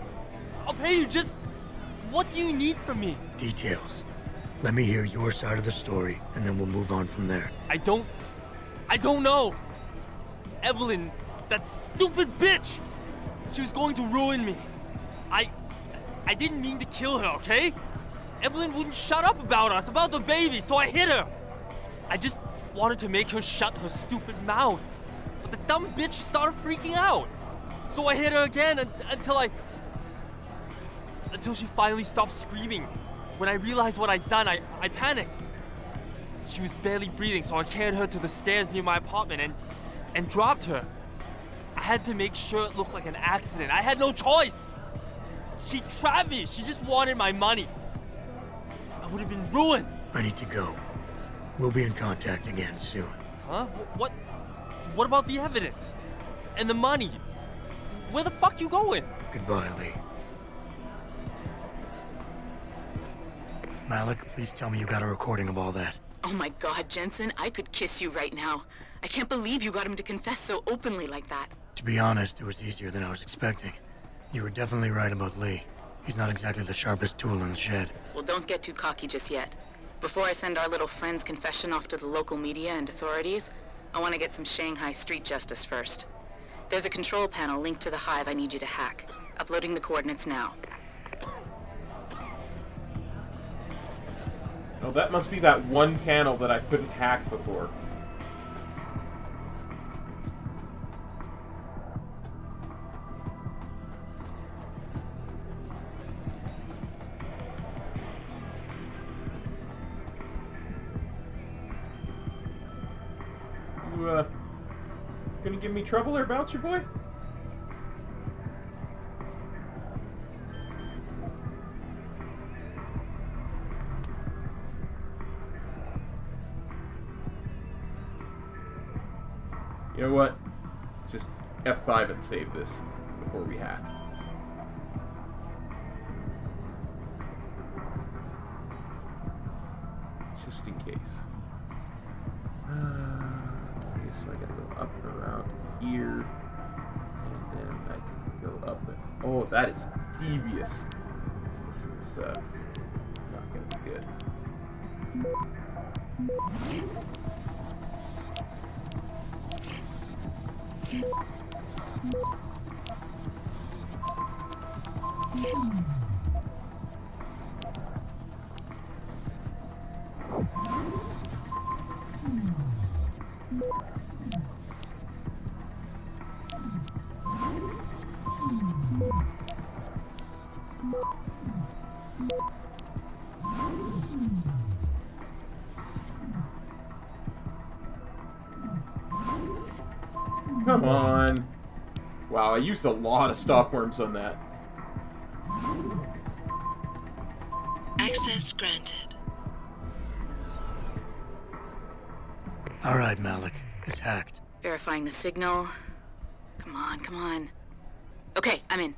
I'll pay you, just... What do you need from me? Details. Let me hear your side of the story, and then we'll move on from there. I don't know! Evelyn, that stupid bitch! She was going to ruin me. I didn't mean to kill her, okay? Evelyn wouldn't shut up about us, about the baby, so I hit her. I just wanted to make her shut her stupid mouth. But the dumb bitch started freaking out. So I hit her again until she finally stopped screaming. When I realized what I'd done, I panicked. She was barely breathing, so I carried her to the stairs near my apartment and dropped her. I had to make sure it looked like an accident. I had no choice. She trapped me. She just wanted my money. I would have been ruined. I need to go. We'll be in contact again soon. Huh? What about the evidence? And the money? Where the fuck you going? Goodbye, Lee. Malik, please tell me you got a recording of all that. Oh my God, Jensen, I could kiss you right now. I can't believe you got him to confess so openly like that. To be honest, it was easier than I was expecting. You were definitely right about Lee. He's not exactly the sharpest tool in the shed. Well, don't get too cocky just yet. Before I send our little friend's confession off to the local media and authorities, I want to get some Shanghai street justice first. There's a control panel linked to the hive I need you to hack. Uploading the coordinates now. Oh, that must be that one panel that I couldn't hack before. You, gonna give me trouble there, Bouncer Boy? You know what? Just F5 and save this before we hack. Just in case. Okay, so I gotta go up and around here. And then I can go up and... Oh, that is devious. This is not gonna be good. Come on. Wow, I used a lot of stopworms on that. Access granted. All right, Malik. It's hacked. Verifying the signal. Come on, come on. Okay, I'm in.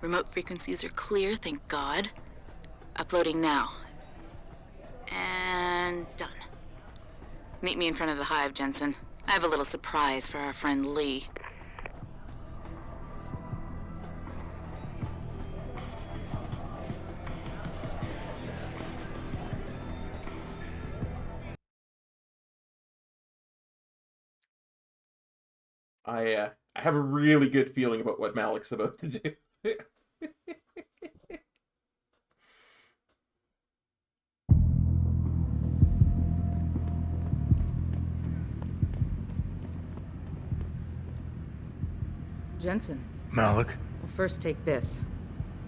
Remote frequencies are clear, thank God. Uploading now. And done. Meet me in front of the hive, Jensen. I have a little surprise for our friend Lee. I have a really good feeling about what Malik's about to do. Jensen. Malik? Well, first take this.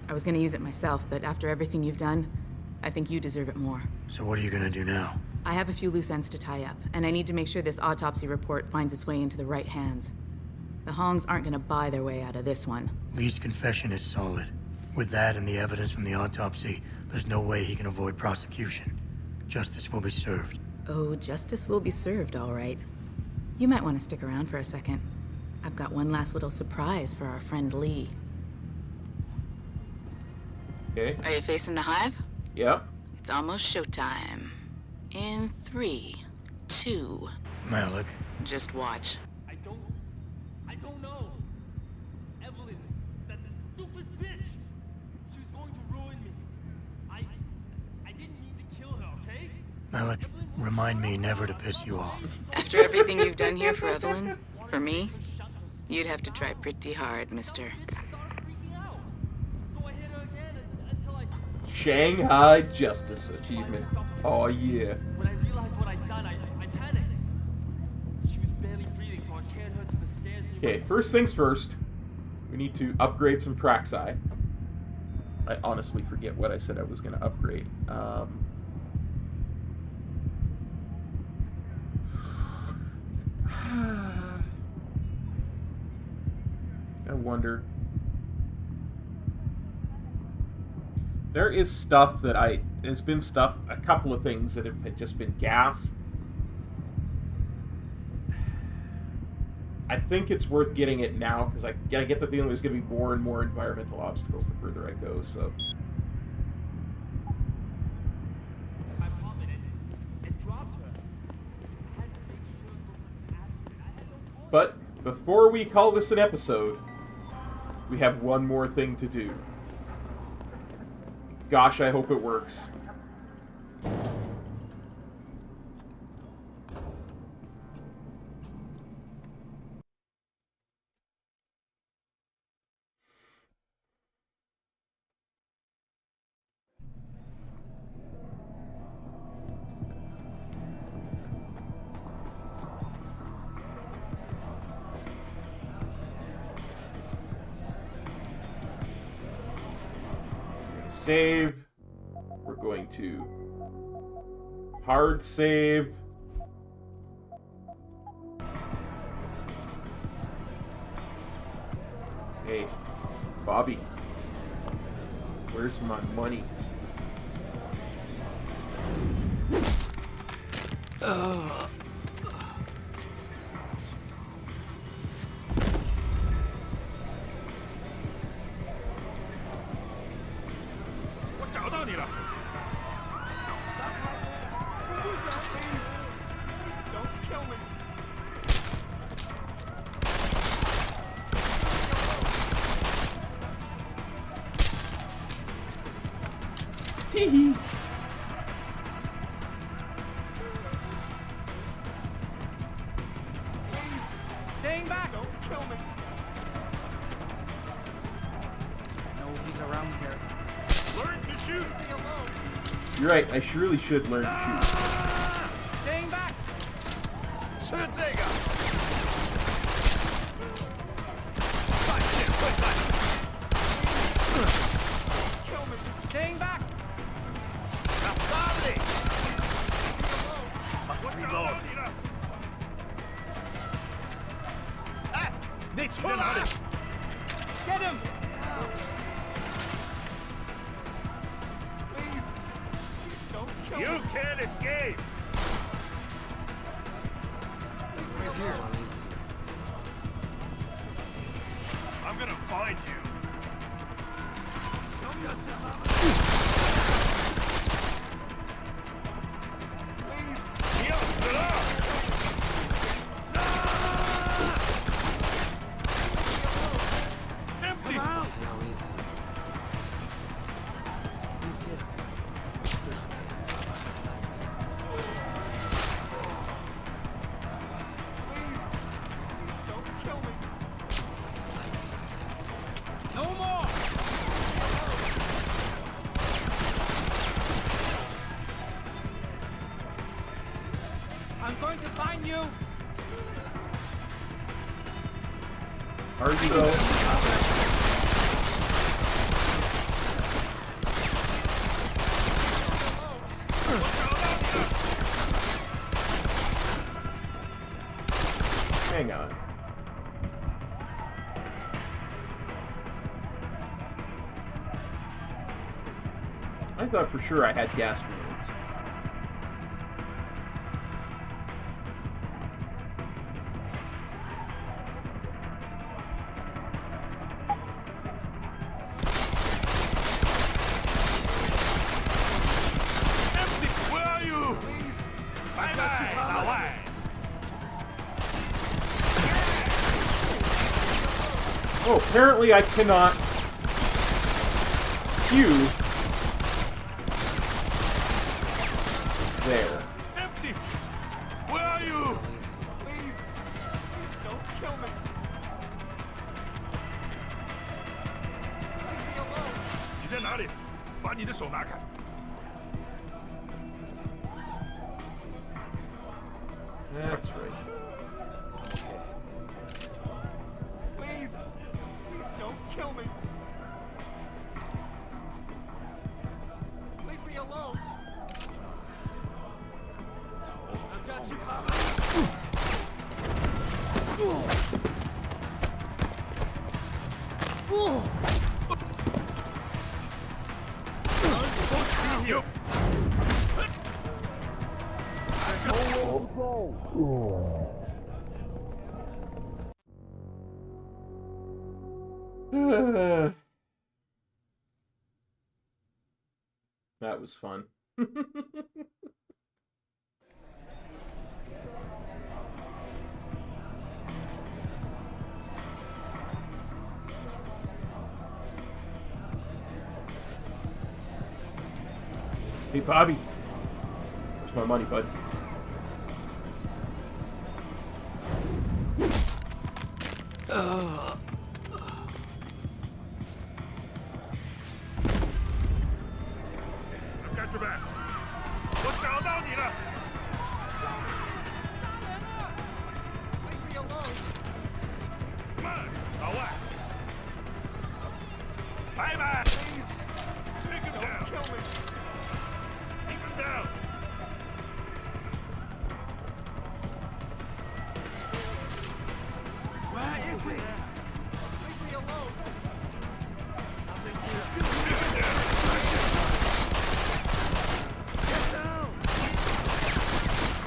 I was gonna use it myself, but after everything you've done, I think you deserve it more. So what are you gonna do now? I have a few loose ends to tie up, and I need to make sure this autopsy report finds its way into the right hands. The Hongs aren't gonna buy their way out of this one. Lee's confession is solid. With that and the evidence from the autopsy, there's no way he can avoid prosecution. Justice will be served. Oh, justice will be served, all right. You might want to stick around for a second. I've got one last little surprise for our friend Lee. Okay. Are you facing the hive? Yep. It's almost showtime. In 3, 2... Malik. Just watch. I don't know. Evelyn, that stupid bitch. She was going to ruin me. I didn't mean to kill her, okay? Malik, remind me never to piss you off. After everything you've done here for Evelyn, for me, you'd have to try pretty hard, mister. Shanghai Justice Achievement. Oh, yeah. When I realized what I'd done, I panicked. She was barely breathing, so I carried her to the stairs. Okay, first things first. We need to upgrade some Praxi. I honestly forget what I said I was going to upgrade. I wonder. There is stuff that there's been stuff, a couple of things that have just been gas. I think it's worth getting it now, because I get the feeling there's going to be more and more environmental obstacles the further I go, so... But, before we call this an episode, we have one more thing to do. Gosh, I hope it works. Save. We're going to hard save. Hey, Bobby, where's my money? Hee Staying back! Don't kill me! No, he's around here. Learn to shoot! Leave me alone! You're right, I surely should learn to shoot. Staying back! Kill me! Staying back! Must reload. Get him! Please, don't kill me. You can't escape. Right here. I'm gonna find you. Show yourself. Please. Empty. He's here. Please, don't kill me. No more. I'm going to find you. Hard to go. Hang on. I thought for sure I had gas grenades. Where are you? Bye bye. Oh, apparently I cannot queue there. Empty. Where are you? Please, don't kill me. Leave me alone. 你在哪里？把你的手拿开。 That's right. Please, please don't That was fun. Hey, Bobby. Where's my money, bud? I've got your back. 我找到你了。Come on，老外。拜拜。Take him down. Kill me. Keep him down. Where is he? Leave me alone. Nothing here. Keep him down. Get down.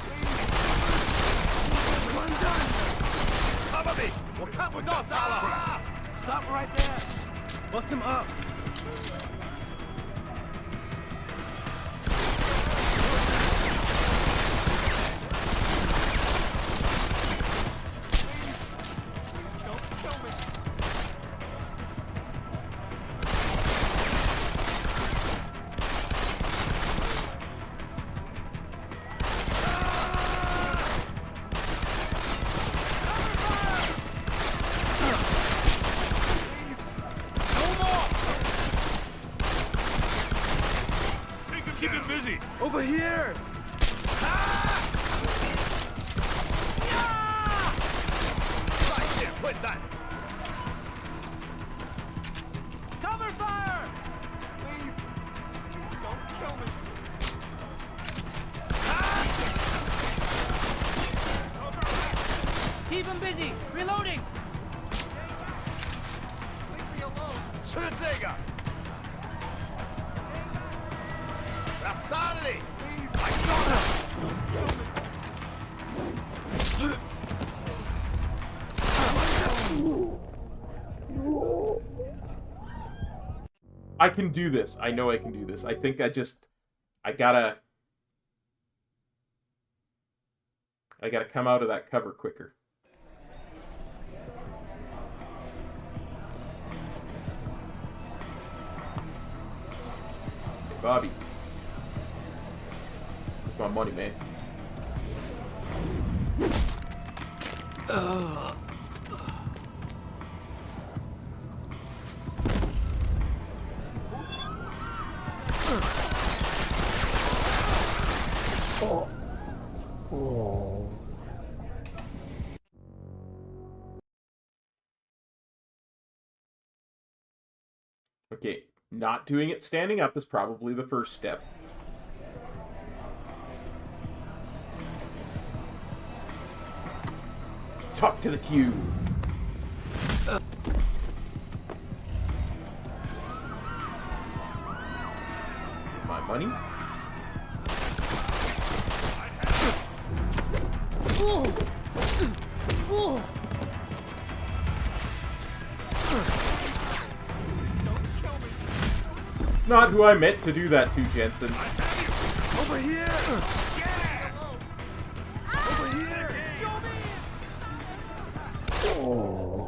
Please. One done. Cover me. 我看不到他了。Stop right there. Bust him up. Keep him busy. Over here. Cover fire! Please. Please don't kill me. Keep him busy. Reloading. Leave me alone. 吃这个。Sanity! I saw that! I can do this. I know I can do this. I think I gotta come out of that cover quicker. Hey, Bobby. Where's my money, man? Okay, not doing it standing up is probably the first step. Talk to the cube. My money? It's not who I meant to do that to, Jensen. Over here! Yeah! Over here! Oh.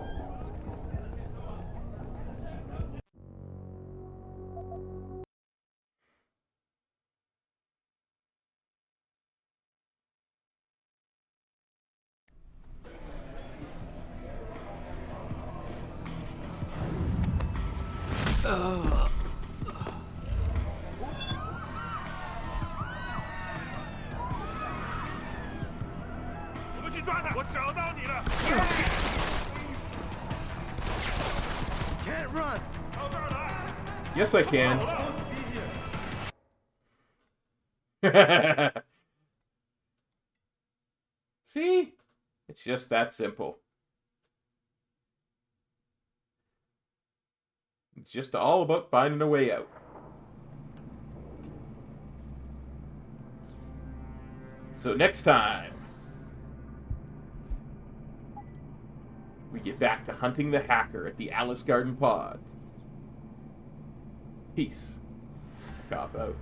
Can't run! Yes, I can. See? It's just that simple. It's just all about finding a way out. So next time we get back to hunting the hacker at the Alice Garden Pod. Peace. Cop out.